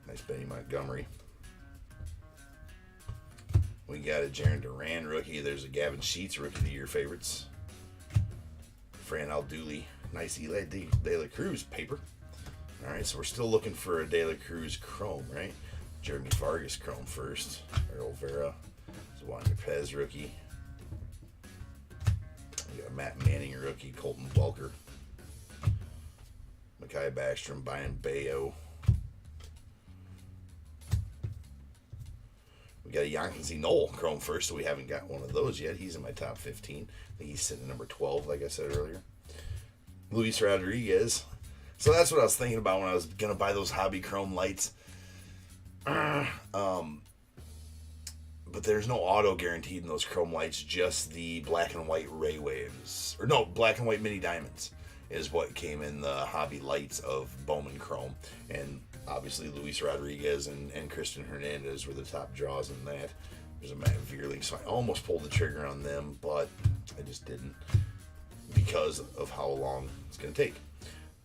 Nice Benny Montgomery. We got a Jaron Duran rookie. There's a Gavin Sheets rookie of the year favorites. Fran Aldooley. Nice Eli De La Cruz paper. All right, so we're still looking for a De La Cruz Chrome, right? Jeremy Vargas Chrome first. Earl Vera. Zawanda Pez rookie. We got a Matt Manning rookie. Colton Welker. Mekhi Backstrom. Brian Bayo. We got a Yonkins Knoll Chrome first, so we haven't got one of those yet. He's in my top 15. I think he's sitting at number 12, like I said earlier. Luis Rodriguez. So that's what I was thinking about when I was going to buy those hobby chrome lights. But there's no auto guaranteed in those chrome lights, just the black and white ray waves. Or no, black and white mini diamonds is what came in the hobby lights of Bowman Chrome. And obviously Luis Rodriguez and Christian Hernandez were the top draws in that. There's a Matt Vierling, so I almost pulled the trigger on them, but I just didn't because of how long it's going to take.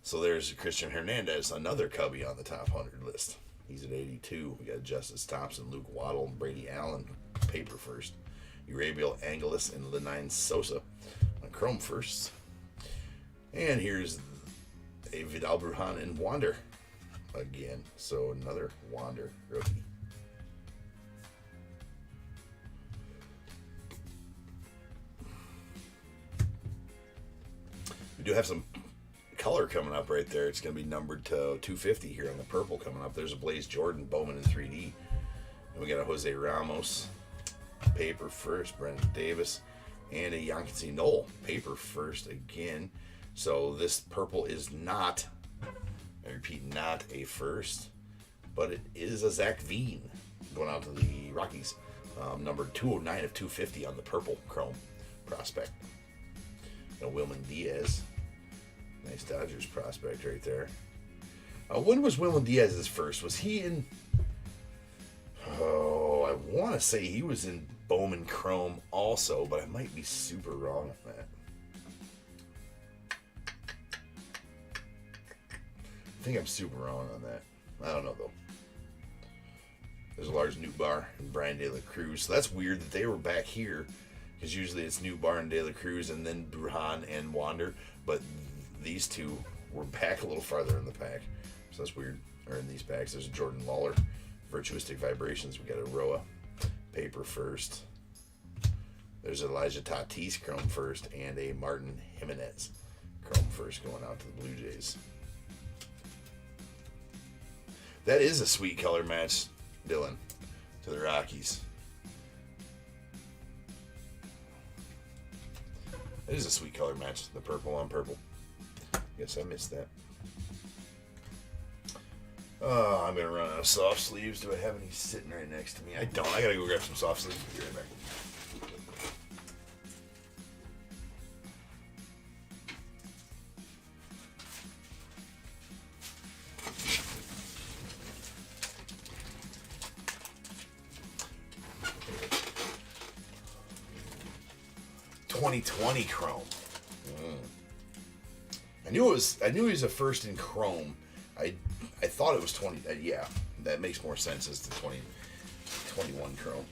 So there's Christian Hernandez, another Cubby on the top 100 list. He's at 82. We got Justice Thompson, Luke Waddle, Brady Allen, paper first. Urabiel Angeles and Lenine Sosa on chrome first. And here's a Vidal Brujan and Wander again. So another Wander rookie. We do have some color coming up right there. It's going to be numbered to 250 here on the purple coming up. There's a Blaze Jordan Bowman in 3D. And we got a Jose Ramos paper first, Brendan Davis, and a Yankees Knoll paper first again. So this purple is not, I repeat, not a first, but it is a Zach Veen going out to the Rockies. Number 209 of 250 on the purple chrome prospect. And Wilman Diaz. Nice Dodgers prospect right there. When was Wilman Diaz's first? Was he in... Oh, I want to say he was in Bowman Chrome also, but I might be super wrong on that. I think I'm super wrong on that. I don't know, though. There's a Lars Nootbaar and Brian De La Cruz. So that's weird that they were back here, because usually it's Nootbaar and De La Cruz and then Brujan and Wander, but these two were back a little farther in the pack. So that's weird. Or in these packs, there's a Jordan Lawler, Virtuistic Vibrations. We got a Roa paper first. There's Elijah Tatis chrome first and a Martin Jimenez chrome first going out to the Blue Jays. That is a sweet color match, Dylan, to the Rockies. It is a sweet color match, the purple on purple. Guess I missed that. I'm going to run out of soft sleeves. Do I have any sitting right next to me? I don't. I got to go grab some soft sleeves. Be right back. .2020 chrome. I knew he was a first in chrome. I thought it was 20. Yeah, that makes more sense as the 2021 chrome.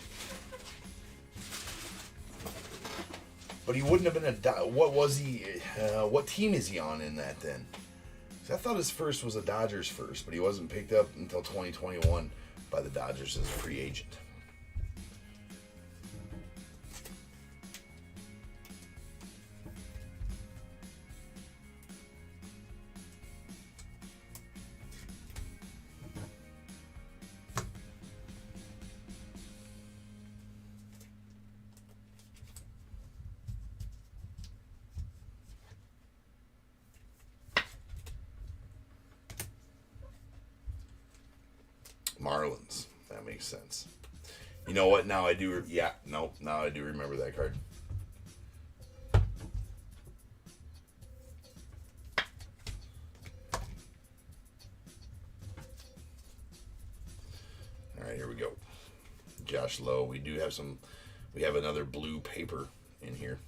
But he wouldn't have been what was he? What team is he on in that then? I thought his first was a Dodgers first, but he wasn't picked up until 2021 by the Dodgers as a free agent. Marlins. That makes sense. You know what? Now I do. Yeah, no. Now I do remember that card. All right, here we go. Josh Lowe. We do have some. We have another blue paper in here.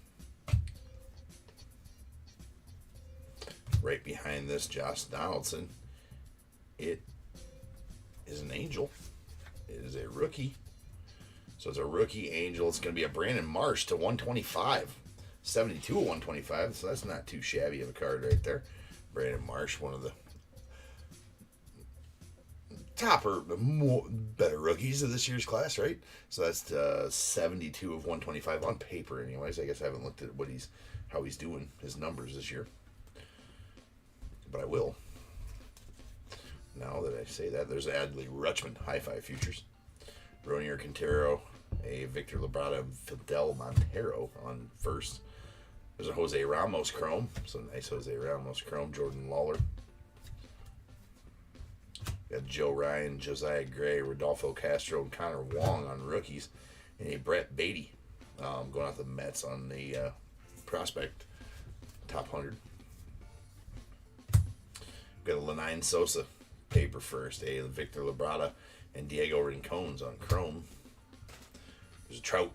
Right behind this, Josh Donaldson. It is an Angel. It is a rookie. So it's a rookie Angel. It's going to be a Brandon Marsh to 125. 72 of 125. So that's not too shabby of a card right there. Brandon Marsh, one of the better rookies of this year's class, right? So that's 72 of 125 on paper anyways. I guess I haven't looked at how he's doing, his numbers this year. But I will. Now that I say that, there's Adley Rutschman, Hi-Fi Futures. Ronier Quintero, a Victor Labrada, Fidel Montero on first. There's a Jose Ramos chrome. So nice Jose Ramos chrome. Jordan Lawler. Got Joe Ryan, Josiah Gray, Rodolfo Castro, and Connor Wong on rookies. And a Brett Beatty going out the Mets on the prospect top 100. Got a Lenine Sosa paper first. A Victor Labrada and Diego Rincones on chrome. There's a Trout.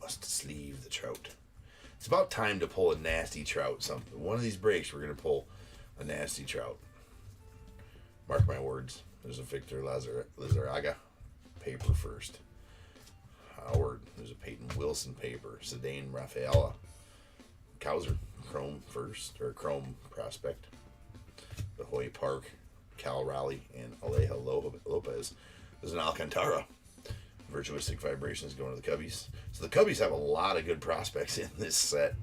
Must sleeve the Trout. It's about time to pull a nasty Trout. One of these breaks, we're going to pull a nasty Trout. Mark my words. There's a Victor Lizarraga paper first. Howard. There's a Peyton Wilson paper. Cedane Rafaela. Cowser. Chrome first. Or Chrome prospect. The Hoy Park. Cal Raleigh. And Aleja Lopez. There's an Alcantara. Virtuistic Vibrations going to the Cubbies. So the Cubbies have a lot of good prospects in this set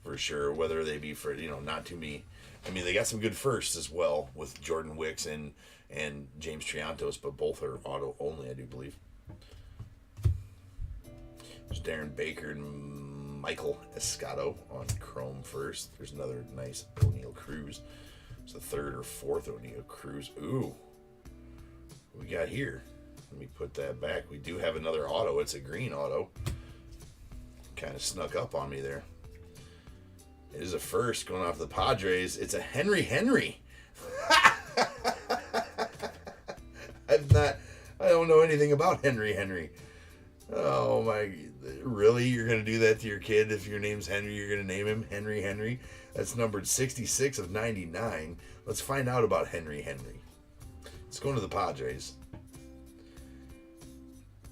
for sure, whether they be for, not too many. I mean, they got some good firsts as well with Jordan Wicks and James Triantos, but both are auto only, I do believe. There's Darren Baker and Michael Escato on chrome first. There's another nice O'Neal Cruz. It's the third or fourth O'Neal Cruz. Ooh. What we got here? Let me put that back. We do have another auto. It's a green auto. Kind of snuck up on me there. It is a first going off the Padres. It's a Henry. I don't know anything about Henry. Oh my, really? You're going to do that to your kid? If your name's Henry, you're going to name him Henry? That's numbered 66 of 99. Let's find out about Henry. Let's go to the Padres.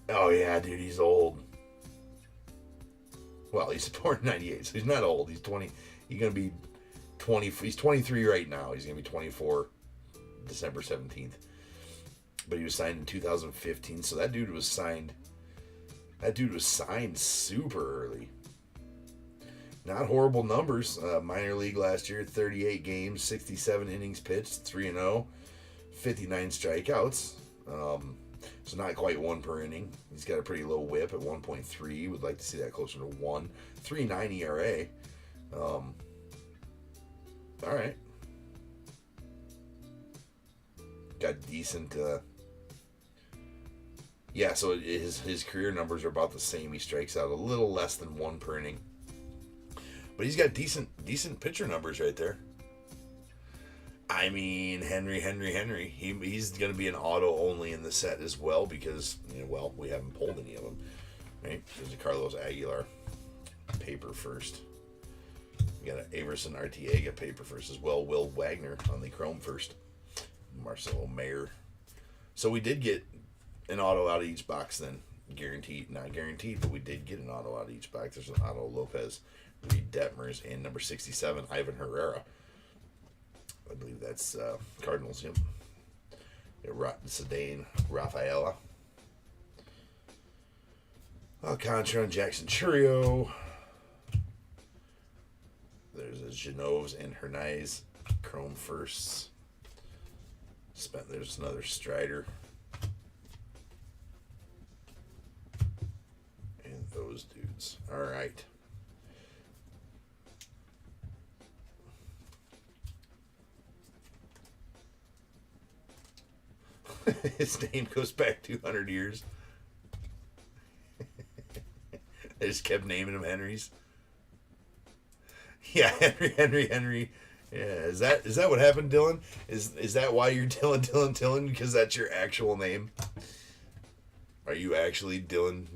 Oh yeah, dude, he's old. Well, he's born in 98, so he's not old. He's 20. He's going to be 20. He's 23 right now. He's going to be 24 December 17th. But he was signed in 2015, so that dude was signed super early. Not horrible numbers. Minor league last year, 38 games, 67 innings pitched, 3-0, 59 strikeouts. So not quite one per inning. He's got a pretty low whip at 1.3. Would like to see that closer to 1. 3.9 ERA. All right. Got decent. Yeah, so his career numbers are about the same. He strikes out a little less than 1 per inning. But he's got decent pitcher numbers right there. I mean, Henry. He's going to be an auto only in the set as well because, we haven't pulled any of them. Right? There's a Carlos Aguilar paper first. We got an Averson Arteaga paper first as well. Will Wagner on the chrome first. Marcelo Mayer. So we did get an auto out of each box then. Guaranteed. Not guaranteed, but we did get an auto out of each box. There's an Otto Lopez, Reed Detmers, and number 67, Ivan Herrera. I believe that's Cardinals, yep. Cedane Rafaela. Alcantara and Jackson Churio. There's a Genoves and Hernaiz chrome firsts. There's another Strider. And those dudes. All right. His name goes back 200 years. They just kept naming him Henrys. Yeah, Henry. Yeah, is that what happened, Dylan? Is that why you're Dylan? Because that's your actual name? Are you actually Dylan?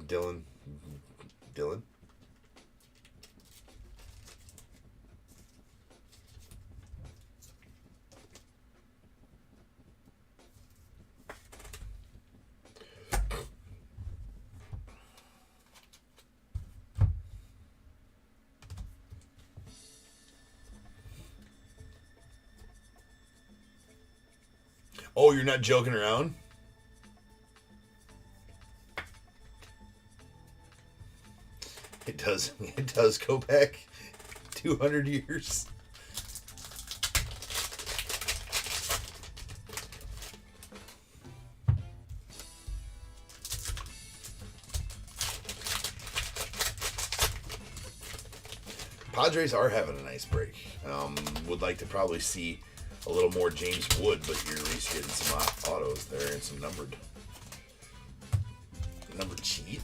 Oh, you're not joking around? It does go back 200 years. Padres are having a nice break. Would like to probably see a little more James Wood, but you're at least getting some autos there and some numbered cheat.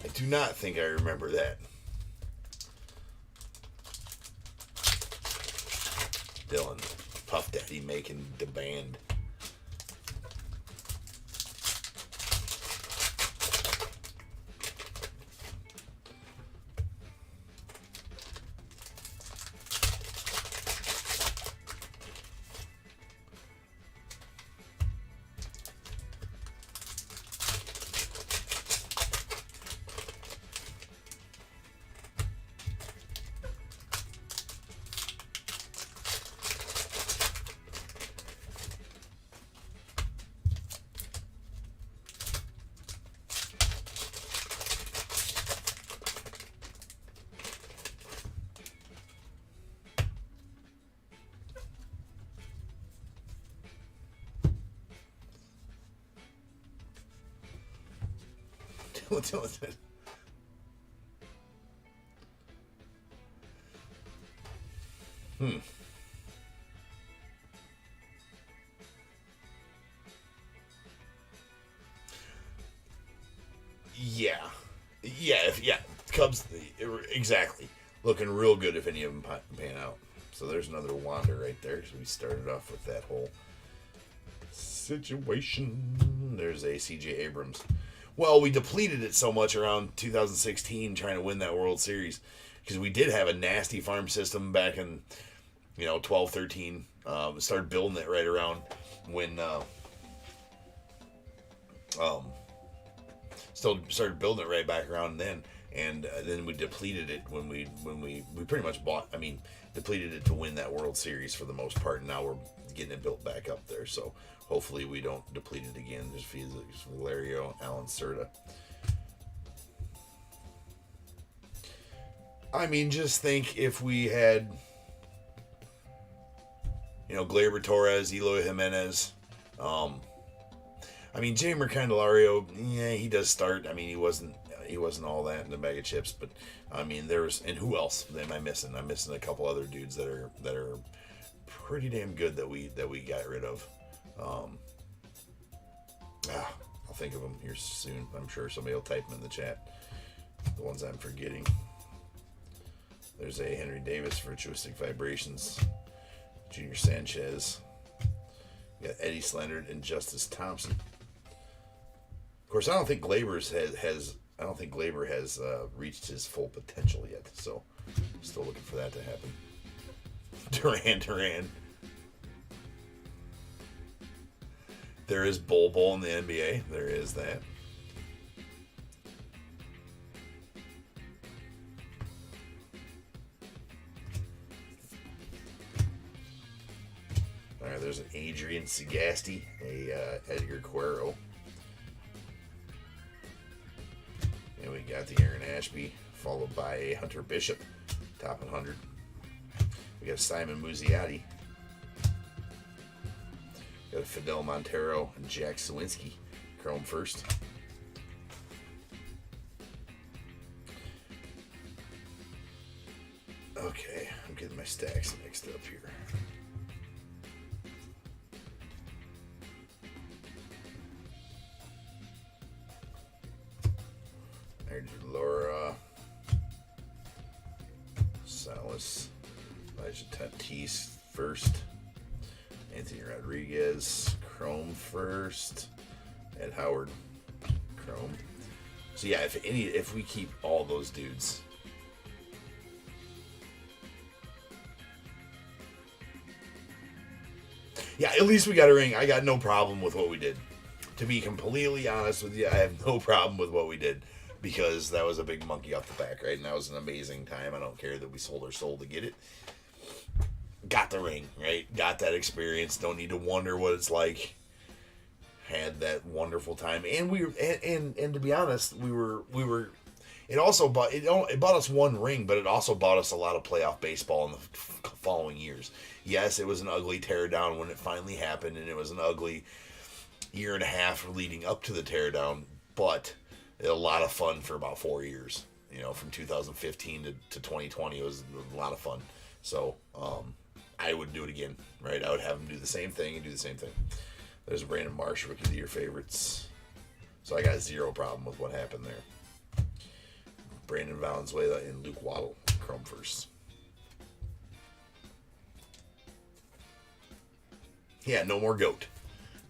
I do not think I remember that. Dylan, Puff Daddy making the band. Yeah. Cubs, exactly. Looking real good if any of them pan out. So there's another Wander right there. So we started off with that whole situation. There's a C.J. Abrams. Well, we depleted it so much around 2016 trying to win that World Series because we did have a nasty farm system back in 12, 13. Started building it right around when still started building it right back around then, and then we depleted it when we pretty much depleted it to win that World Series for the most part, and now we're getting it built back up there. So hopefully we don't deplete it again. Just Felix Valerio, Alan Cerda. I mean, just think if we had Gleyber Torres, Eloy Jimenez. Jamer Candelario, yeah, he does start. I mean, he wasn't all that in the bag of chips, but and who else am I missing? I'm missing a couple other dudes that are pretty damn good that we got rid of. I'll think of them here soon. I'm sure somebody will type them in the chat. The ones I'm forgetting. There's a Henry Davis, Virtuistic Vibrations. Junior Sanchez. We got Eddie Slender and Justice Thompson. Of course, I don't think Gleyber has reached his full potential yet. So, still looking for that to happen. Duran. There is Bull in the NBA. There is that. All right, there's an Adrian Sagasti, a Edgar Cuero. And we got the Aaron Ashby, followed by a Hunter Bishop, top 100. We got Simon Muzziotti. Got a Fidel Montero and Jack Sawinski, Chrome first. Okay, I'm getting my stacks mixed up here. Laura, Salas, Elijah Tatis first, Anthony Rodriguez, Chrome first, Ed Howard, Chrome. So yeah, if we keep all those dudes, yeah, at least we got a ring. I got no problem with what we did. To be completely honest with you, I have no problem with what we did. Because that was a big monkey off the back, right? And that was an amazing time. I don't care that we sold our soul to get it. Got the ring, right? Got that experience. Don't need to wonder what it's like. had that wonderful time, and and to be honest, we were. It also it bought us one ring, but it also bought us a lot of playoff baseball in the following years. Yes, it was an ugly teardown when it finally happened, and it was an ugly year and a half leading up to the teardown, but a lot of fun for about 4 years. From 2015 to 2020, it was a lot of fun. So I would do it again, right? I would have them do the same thing and do the same thing. There's a Brandon Marsh, Rookie of the Year favorites. So I got zero problem with what happened there. Brandon Valenzuela and Luke Waddle, Chrome first. Yeah, no more GOAT,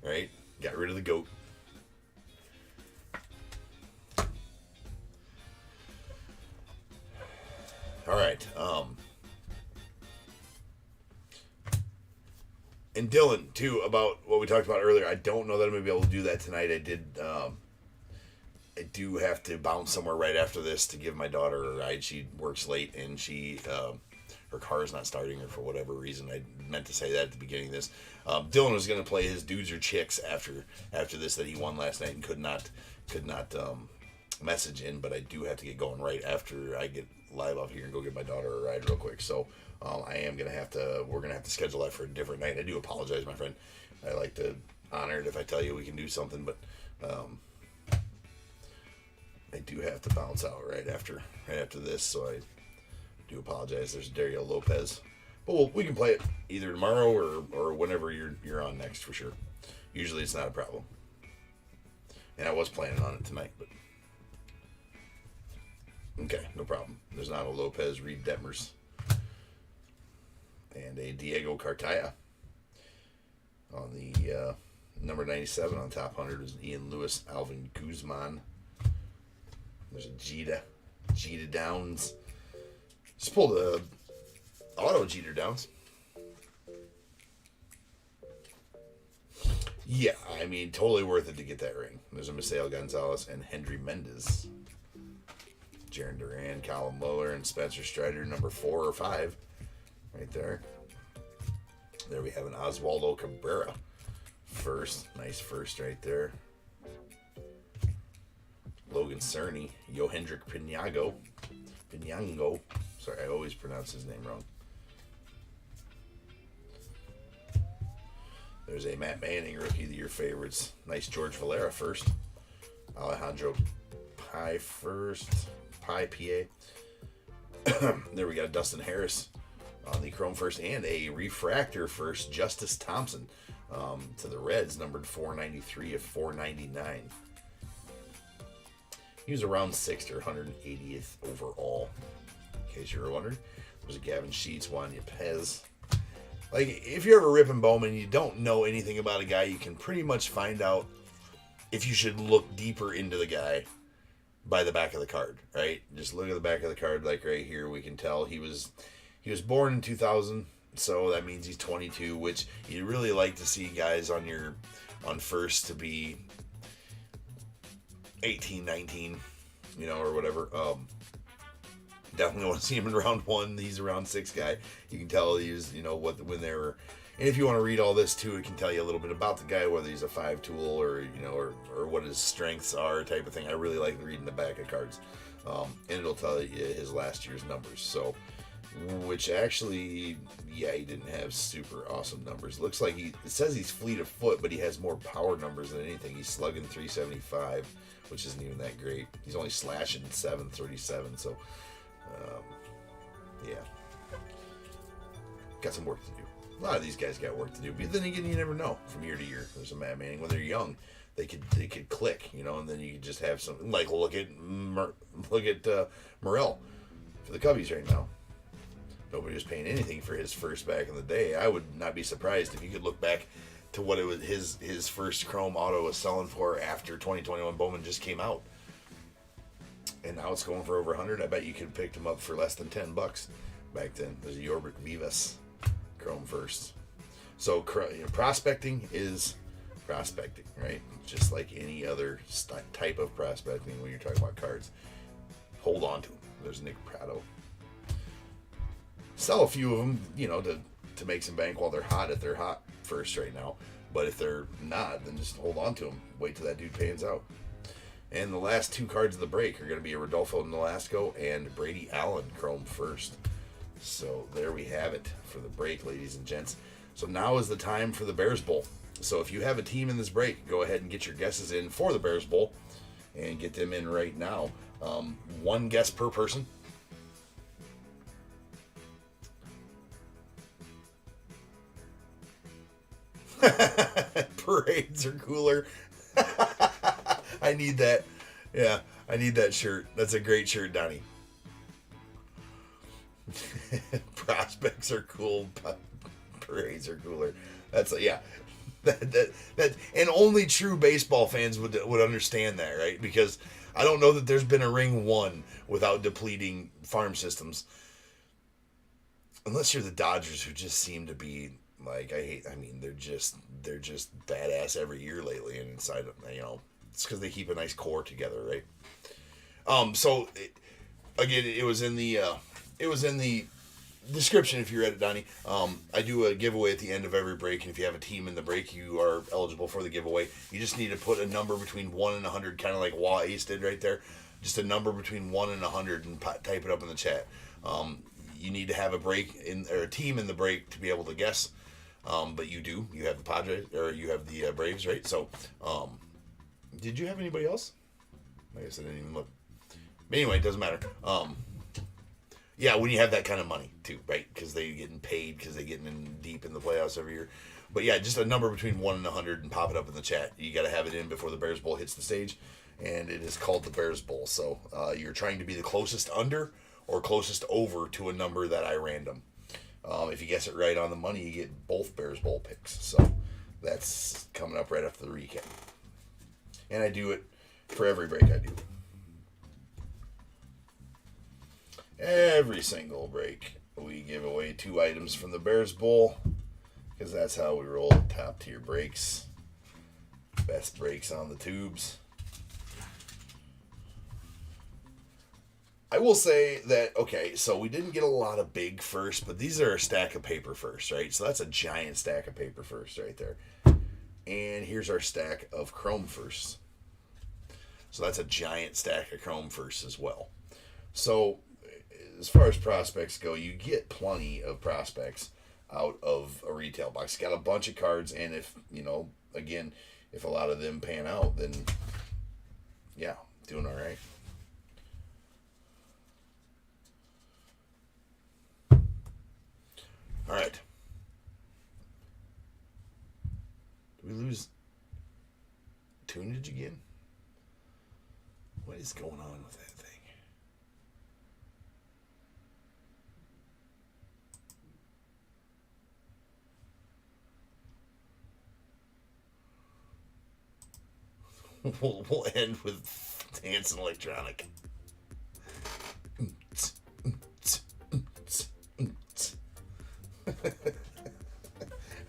right? Got rid of the GOAT. All right. And Dylan, too, about what we talked about earlier. I don't know that I'm going to be able to do that tonight. I do have to bounce somewhere right after this to give my daughter a ride. She works late, and her car is not starting, or for whatever reason. I meant to say that at the beginning of this. Dylan was going to play his Dudes or Chicks after this that he won last night and could not message in, but I do have to get going right after I get live off here and go get my daughter a ride real quick. So we're going to have to schedule that for a different night. I do apologize, my friend. I like to honor it if I tell you we can do something, but I do have to bounce out right after this, so I do apologize. There's Dario Lopez, but we can play it either tomorrow or whenever you're on next for sure. Usually it's not a problem, and I was planning on it tonight, but okay, no problem. There's not a Lopez, Reed Detmers, and a Diego Cartaya on the number 97 on top 100 is Ian Lewis, Alvin Guzman. There's a Jeter Downs. Just pulled a auto Jeter Downs. Yeah, I mean, totally worth it to get that ring. There's a Misael Gonzalez and Hendry Mendez. Jaron Duran, Colin Muller, and Spencer Strider, number 4 or 5. Right there. There we have an Oswaldo Cabrera. First. Nice first right there. Logan Cerny, Yohendrick Pinango. Sorry, I always pronounce his name wrong. There's a Matt Manning, Rookie of the Year favorites. Nice George Valera first. Alejandro Pie first. Pie, PA. There we got Dustin Harris on the Chrome first, and a refractor first, Justice Thompson to the Reds, numbered 493 of 499. He was around 6th or 180th overall, in case you were wondering. There's a Gavin Sheets, Juan Yepez. Like, if you're ever ripping Bowman and you don't know anything about a guy, you can pretty much find out if you should look deeper into the guy by the back of the card, right? Just look at the back of the card, like right here, we can tell he was born in 2000, so that means he's 22, which you really like to see guys on first to be 18, 19, or whatever. Definitely want to see him in round 1. He's a round 6 guy. You can tell he was, when they were. And if you want to read all this too, it can tell you a little bit about the guy, whether he's a 5 tool or what his strengths are, type of thing. I really like reading the back of cards, and it'll tell you his last year's numbers. So, which actually, yeah, he didn't have super awesome numbers. Looks like it says he's fleet of foot, but he has more power numbers than anything. He's slugging 375, which isn't even that great. He's only slashing 737. So, yeah, got some work to do. A lot of these guys got work to do, but then again, you never know from year to year. There's a Matt Manning when they're young, they could click, and then you could just have something like look at Morel for the Cubbies right now. Nobody was paying anything for his first back in the day. I would not be surprised if you could look back to what it was his first Chrome auto was selling for after 2021 Bowman just came out, and now it's going for over 100. I bet you could have picked him up for less than $10 back then. There's a Yorbrick Vivas Chrome first. So prospecting is prospecting, right? Just like any other type of prospecting when you're talking about cards. Hold on to them. There's Nick Prado. Sell a few of them, to make some bank while they're hot, if they're hot first right now. But if they're not, then just hold on to them. Wait till that dude pans out. And the last 2 cards of the break are going to be a Rodolfo Nolasco and Brady Allen Chrome first. So there we have it for the break, ladies and gents. So now is the time for the Bears Bowl. So if you have a team in this break, go ahead and get your guesses in for the Bears Bowl and get them in right now. 1 guess per person. Parades are cooler. I need that. Yeah, I need that shirt. That's a great shirt, Donnie. Prospects are cool. Parades are cooler. That's yeah. That and only true baseball fans would understand that, right? Because I don't know that there's been a ring won without depleting farm systems. Unless you're the Dodgers, who just seem to be like, I mean, they're just badass every year lately, and inside, it's because they keep a nice core together, right? So again, it was in the description if you read it, Donnie. I do a giveaway at the end of every break, and if you have a team in the break, you are eligible for the giveaway. You just need to put a number between 1 and 100, kind of like Wah Ace did right there. Just a number between 1 and 100, and type it up in the chat. You need to have a team in the break to be able to guess. But you do. You have the Padres, or you have the Braves, right? So, did you have anybody else? I guess I didn't even look. But anyway, it doesn't matter. Yeah, when you have that kind of money, too, right? Because they're getting paid, because they're getting in deep in the playoffs every year. But yeah, just a number between 1 and 100 and pop it up in the chat. You got to have it in before the Bears Bowl hits the stage. And it is called the Bears Bowl. So, you're trying to be the closest under or closest over to a number that I random. If you guess it right on the money, you get both Bears Bowl picks. So that's coming up right after the recap. And I do it for every break I do. Every single break, we give away 2 items from the Bears Bowl, because that's how we roll top tier breaks. Best breaks on the tubes. I will say that, okay, so we didn't get a lot of big first, but these are a stack of paper first, right? So that's a giant stack of paper first right there. And here's our stack of chrome firsts. So that's a giant stack of chrome firsts as well. So as far as prospects go, you get plenty of prospects out of a retail box. Got a bunch of cards, and if, again, if a lot of them pan out, then, yeah, doing all right. All right. Did we lose tunage again? What is going on with that thing? We'll end with Dance Electronic.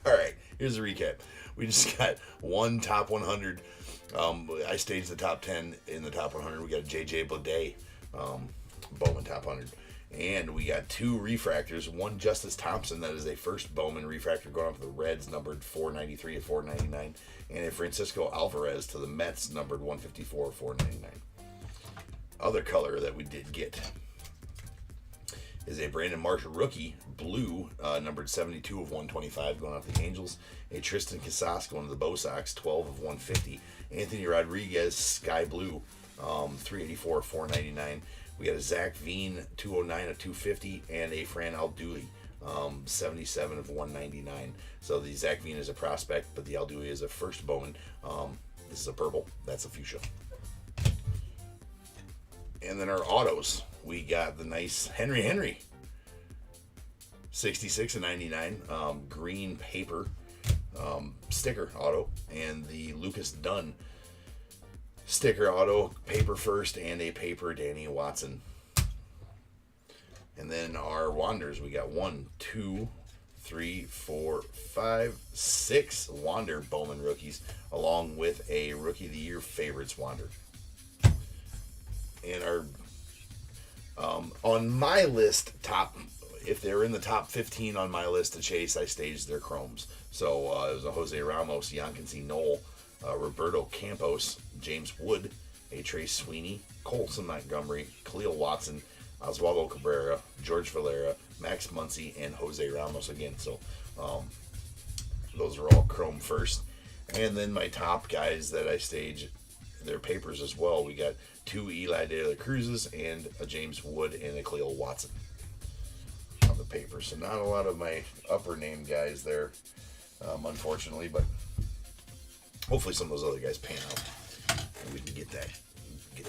All right, here's a recap. We just got 1 top 100. I staged the top 10 in the top 100. We got a JJ Bleday, Bowman top 100. And we got 2 refractors. 1 Justice Thompson, that is a first Bowman refractor going off the Reds, numbered 493 to 499. And a Francisco Alvarez to the Mets, numbered 154 to 499. Other color that we did get is a Brandon Marshall rookie, blue, numbered 72 of 125, going off the Angels. A Tristan Casas going to the Bo Sox, 12 of 150. Anthony Rodriguez, sky blue, 384 of 499. We got a Zach Veen, 209 of 250, and a Fran Alduy, 77 of 199. So the Zach Veen is a prospect, but the Alduy is a first Bowman. This is a purple. That's a fuchsia. And then our autos. We got the nice Henry, 66 and 99, green paper sticker auto, and the Lucas Dunn sticker auto, paper first, and a paper Danny Watson. And then our Wanders, we got 1, 2, 3, 4, 5, 6 Wander Bowman rookies, along with a Rookie of the Year favorites Wander. And our on my list, top, if they're in the top 15 on my list to chase, I staged their chromes. So it was a Jose Ramos, Yankency Knoll, Roberto Campos, James Wood, A. Trace Sweeney, Colson Montgomery, Khalil Watson, Oswaldo Cabrera, George Valera, Max Muncy, and Jose Ramos again. So those are all chrome first. And then my top guys that I stage their papers as well. We got 2 Eli De La Cruzes and a James Wood and a Khalil Watson on the paper. So not a lot of my upper name guys there, unfortunately, but hopefully some of those other guys pan out and we can get that going.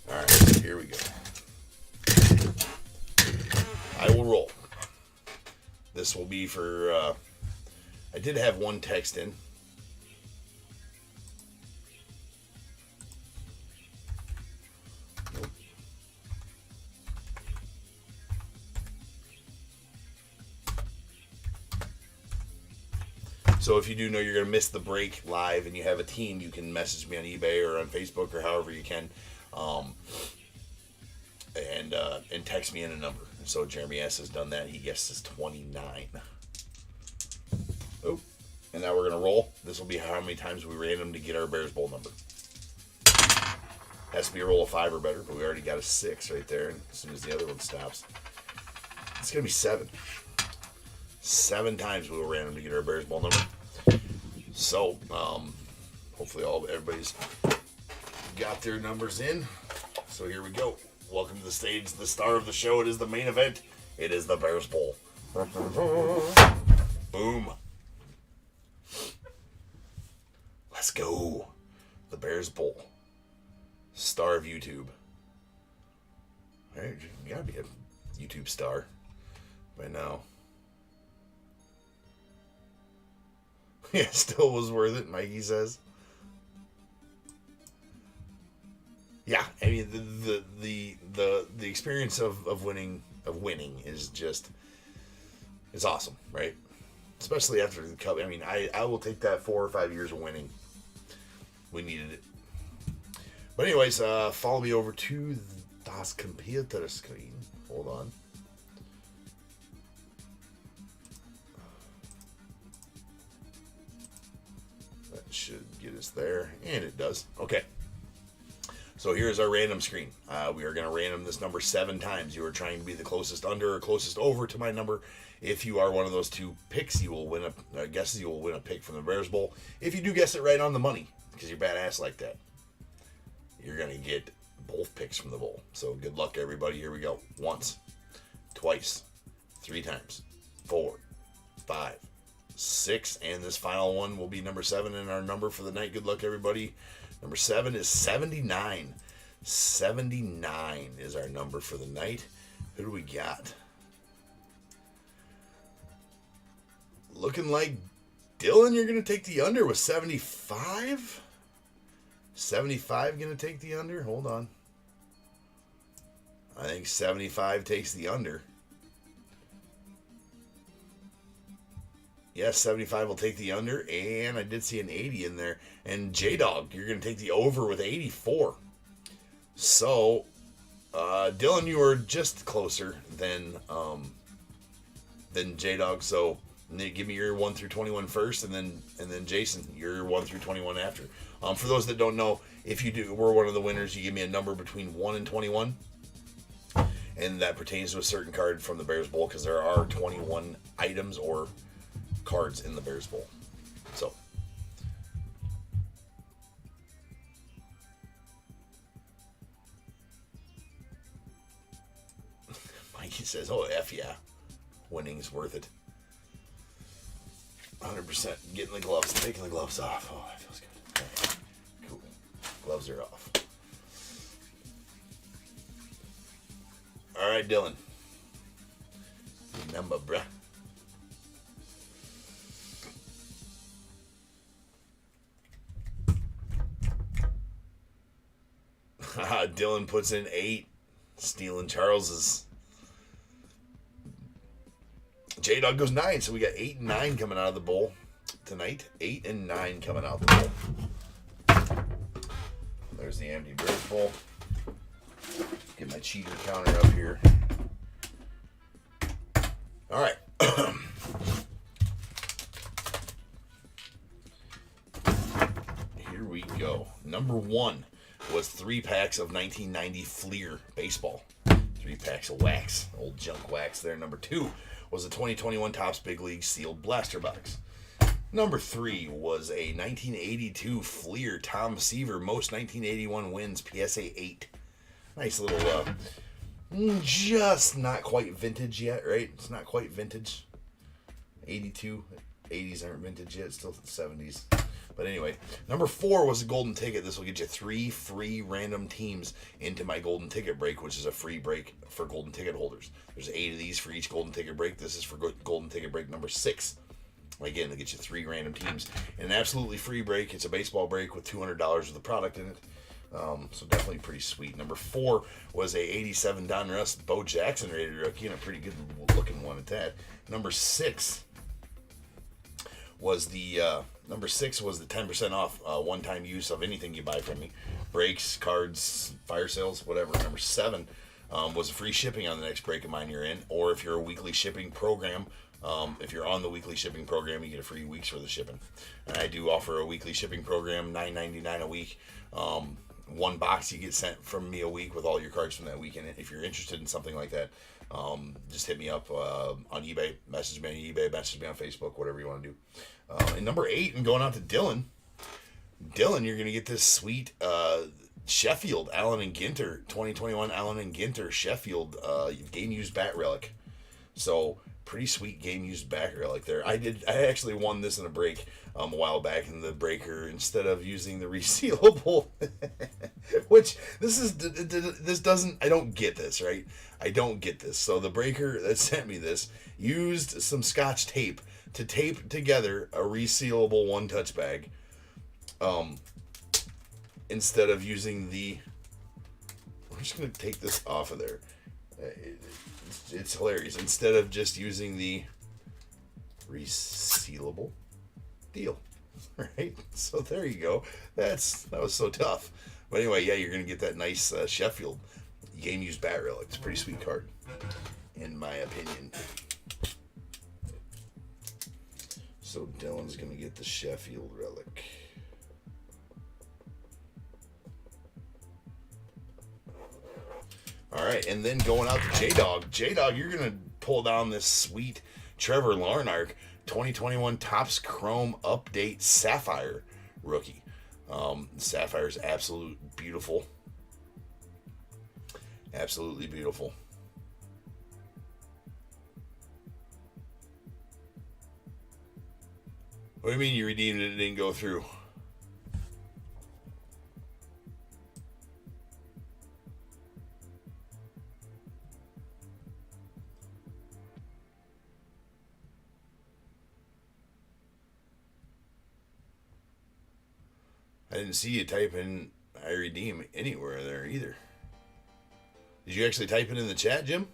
All right, so here we go. I will roll. This will be for, I did have one text in. So if you do know you're going to miss the break live and you have a team, you can message me on eBay or on Facebook or however you can, and text me in a number. So Jeremy S. has done that. He guesses 29. Oh, and now we're going to roll. This will be how many times we random to get our Bears Bowl number. Has to be a roll of 5 or better, but we already got a 6 right there. And as soon as the other one stops, it's going to be 7. 7 times we will random to get our Bears Bowl number. So, hopefully everybody's got their numbers in. So here we go. Welcome to the stage, the star of the show. It is the main event. It is the Bears Bowl. Boom. Let's go. The Bears Bowl. Star of YouTube. All right, you gotta be a YouTube star by now. Yeah, still was worth it, Mikey says. Yeah, I mean the experience of winning is just, it's awesome, right? Especially after the Cup. I mean, I will take that 4 or 5 years of winning. We needed it. But anyways, follow me over to das Computer screen. Hold on. Should get us there, and it does. Okay, so here's our random screen. We are going to random this number 7 times. You are trying to be the closest under or closest over to my number. If you are one of those 2 picks, you will win you will win a pick from the Bears Bowl. If you do guess it right on the money, because you're badass like that, you're going to get both picks from the bowl. So good luck, everybody. Here we go. Once, twice, 3 times, 4, 5, 6, and this final one will be number 7 in our number for the night. Good luck, everybody. Number 7 is 79. 79 is our number for the night. Who do we got? Looking like Dylan, you're going to take the under with 75? 75 going to take the under? Hold on. I think 75 takes the under. Yes, 75 will take the under, and I did see an 80 in there. And J-Dog, you're going to take the over with 84. So, Dylan, you are just closer than J-Dog. So, give me your 1 through 21 first, and then Jason, your 1 through 21 after. For those that don't know, if you were one of the winners, you give me a number between 1 and 21. And that pertains to a certain card from the Bears Bowl, because there are 21 items or cards in the Bears Bowl. So Mikey says, oh F yeah, winning's worth it. 100%. Getting the gloves, taking the gloves off. Oh, that feels good. Okay. Cool. Gloves are off. Alright, Dylan. Number, bruh. Dylan puts in 8, stealing Charles's. J-Dog goes 9, so we got 8 and 9 coming out of the bowl tonight. 8 and 9 coming out of the bowl. There's the empty Bears Bowl. Get my cheater counter up here. All right. Here we go. Number 1 was 3 packs of 1990 Fleer baseball. 3 packs of wax. Old junk wax there. Number 2 was a 2021 Topps Big League sealed blaster box. Number 3 was a 1982 Fleer Tom Seaver Most 1981 Wins PSA 8. Nice little, just not quite vintage yet, right? It's not quite vintage. 82, 80s aren't vintage yet, still 70s. But anyway, number 4 was a golden ticket. This will get you 3 free random teams into my golden ticket break, which is a free break for golden ticket holders. There's 8 of these for each golden ticket break. This is for golden ticket break number 6. Again, it'll get you 3 random teams in an absolutely free break. It's a baseball break with $200 of the product in it. So definitely pretty sweet. Number 4 was a 87 Don Russ Bo Jackson rated rookie, and a pretty good looking one at that. Number 6 was the 10% off one-time use of anything you buy from me. Breaks, cards, fire sales, whatever. Number 7 was a free shipping on the next break of mine you're in, or if you're a weekly shipping program. If you're on the weekly shipping program, you get a free week's worth of shipping. And I do offer a weekly shipping program, $9.99 a week. 1 box you get sent from me a week with all your cards from that week in it. If you're interested in something like that, just hit me up on eBay, message me on eBay, message me on Facebook, whatever you want to do. And number 8, and going out to Dylan. Dylan, you're going to get this sweet Sheffield Allen and Ginter, 2021 Allen and Ginter Sheffield game used bat relic. So pretty sweet game used bat relic there. I actually won this in a break a while back in the breaker instead of using the resealable, which this doesn't, I don't get this, right? I don't get this. So the breaker that sent me this used some Scotch tape to tape together a resealable one-touch bag, instead of using the, I'm just going to take this off of there. It's hilarious. Instead of just using the resealable deal, right? So there you go. That was so tough. But anyway, yeah, you're going to get that nice Sheffield game used bat relic. It's a pretty sweet card, in my opinion. So Dylan's going to get the Sheffield relic. All right, and then going out to J-Dog. J-Dog, you're going to pull down this sweet Trevor Larnach 2021 Topps Chrome Update Sapphire rookie. Sapphire is absolute beautiful. Absolutely beautiful. What do you mean you redeemed it and it didn't go through? I didn't see you type in I redeem anywhere there either. Did you actually type it in the chat, Jim?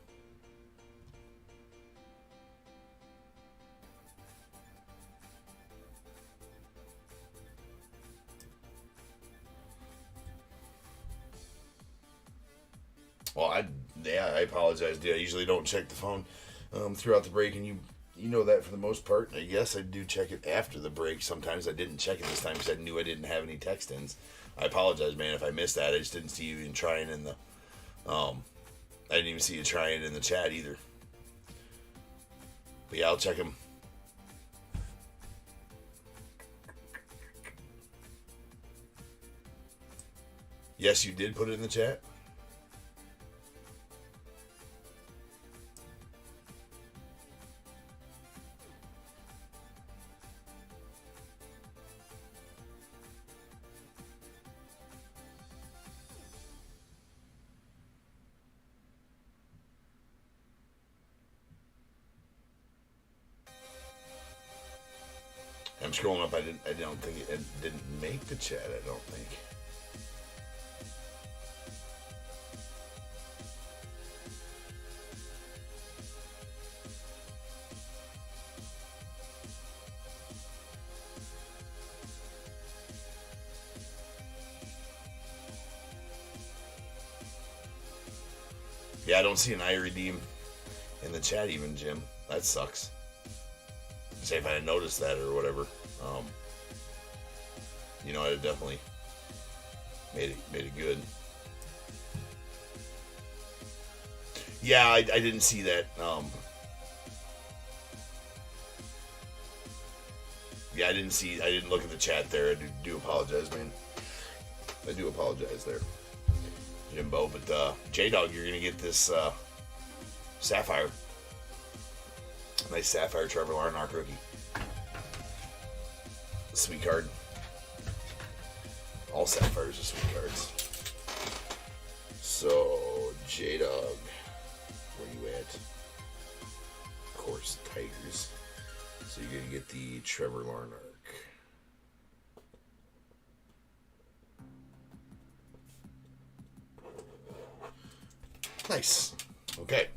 Well, I apologize, dude. I usually don't check the phone throughout the break, and you know that for the most part. I guess I do check it after the break. Sometimes I didn't check it this time because I knew I didn't have any text-ins. I apologize, man, if I missed that. I just didn't see you even trying in the... I didn't even see you trying in the chat either. But yeah, I'll check them. Yes, you did put it in the chat. I'm scrolling up. I don't think it didn't make the chat. I don't think. Yeah, I don't see an I redeem in the chat even, Jim. that sucks. Say if I had noticed that or whatever, you know, I'd have definitely made it good. Yeah, I didn't see that. Yeah, I didn't look at the chat there. I do apologize, man. I do apologize there, Jimbo. But J-Dog, you're gonna get this Sapphire. Nice Sapphire Trevor Larnach rookie. Sweet card. All Sapphires are sweet cards. So, J-Dog, where you at? Of course, Tigers. So you're going to get the Trevor Larnach. Nice. Okay.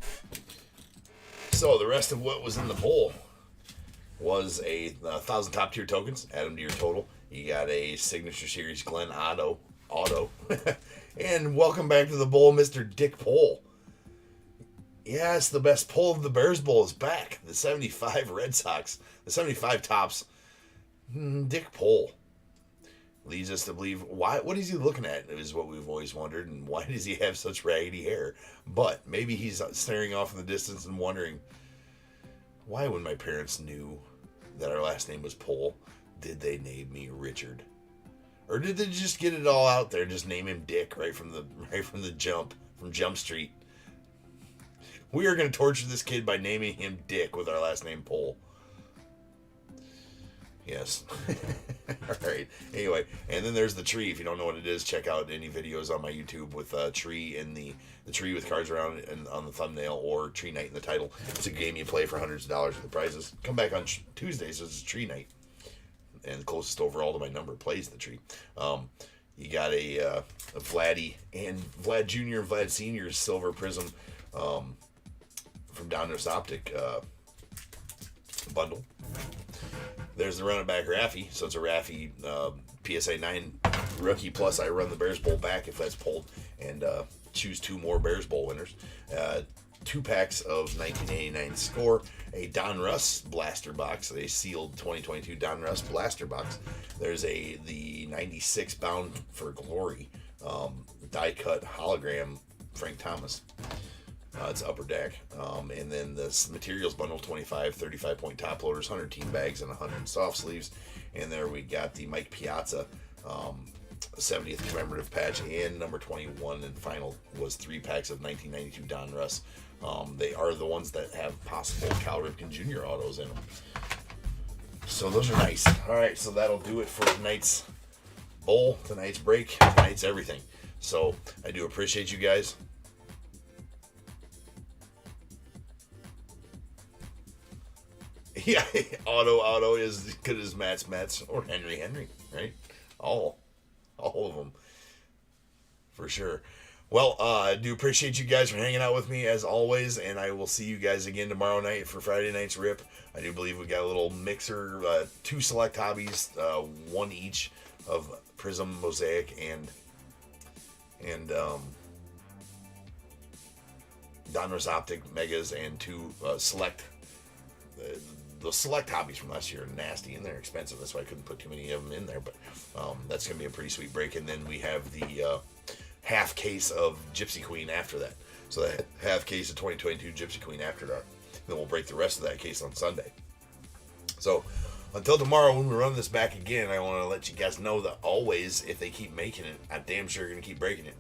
So the rest of what was in the bowl was a 1,000 top tier tokens. Add them to your total. You got a Signature Series Glenn Auto. And welcome back to the bowl, Mr. Dick Pole. Yes, the best pull of the Bears Bowl is back. The 75 Red Sox. The 75 tops. Dick Pole. Leads us to believe, what is he looking at is what we've always wondered, and why does he have such raggedy hair? But maybe he's staring off in the distance and wondering, why when my parents knew that our last name was Pole, did they name me Richard? Or did they just get it all out there and just name him Dick right from the jump, from Jump Street? We are going to torture this kid by naming him Dick with our last name Pole. Yes. All right. Anyway, and then there's the tree. If you don't know what it is, check out any videos on my YouTube with tree in the tree with cards around it and on the thumbnail, or Tree Night in the title. It's a game you play for hundreds of dollars with the prizes. Come back on Tuesday, so it's Tree Night. And the closest overall to my number plays the tree. You got a Vladdy and Vlad Jr. and Vlad Sr.'s Silver Prism from Downers Optic bundle. There's the run it back Raffy. So it's a Raffy PSA 9 rookie. Plus, I run the Bears Bowl back if that's pulled, and choose 2 more Bears Bowl winners. 2 packs of 1989 score. A Don Russ blaster box. A sealed 2022 Don Russ blaster box. There's the 96 Bound for Glory die cut hologram Frank Thomas. It's upper deck. And then this materials bundle, 25 35-point top loaders, 100 team bags, and 100 soft sleeves. And there we got the Mike Piazza 70th commemorative patch, and number 21 and final was 3 packs of 1992 Don Russ. They are the ones that have possible Cal Ripken Jr. autos in them. So those are nice. All right, so that'll do it for tonight's bowl, tonight's break, tonight's everything. So I do appreciate you guys. Yeah, auto is as good as Matt's or Henry, right? All of them, for sure. Well, I do appreciate you guys for hanging out with me as always, and I will see you guys again tomorrow night for Friday night's rip. I do believe we got a little mixer, 2 select hobbies, 1 each of Prism, Mosaic, and Donruss Optic Megas, and 2 select. The select hobbies from last year are nasty and they're expensive. That's why I couldn't put too many of them in there. But that's going to be a pretty sweet break. And then we have the half case of Gypsy Queen after that. So that half case of 2022 Gypsy Queen after dark. Then we'll break the rest of that case on Sunday. So until tomorrow when we run this back again, I want to let you guys know that always, if they keep making it, I'm damn sure going to keep breaking it.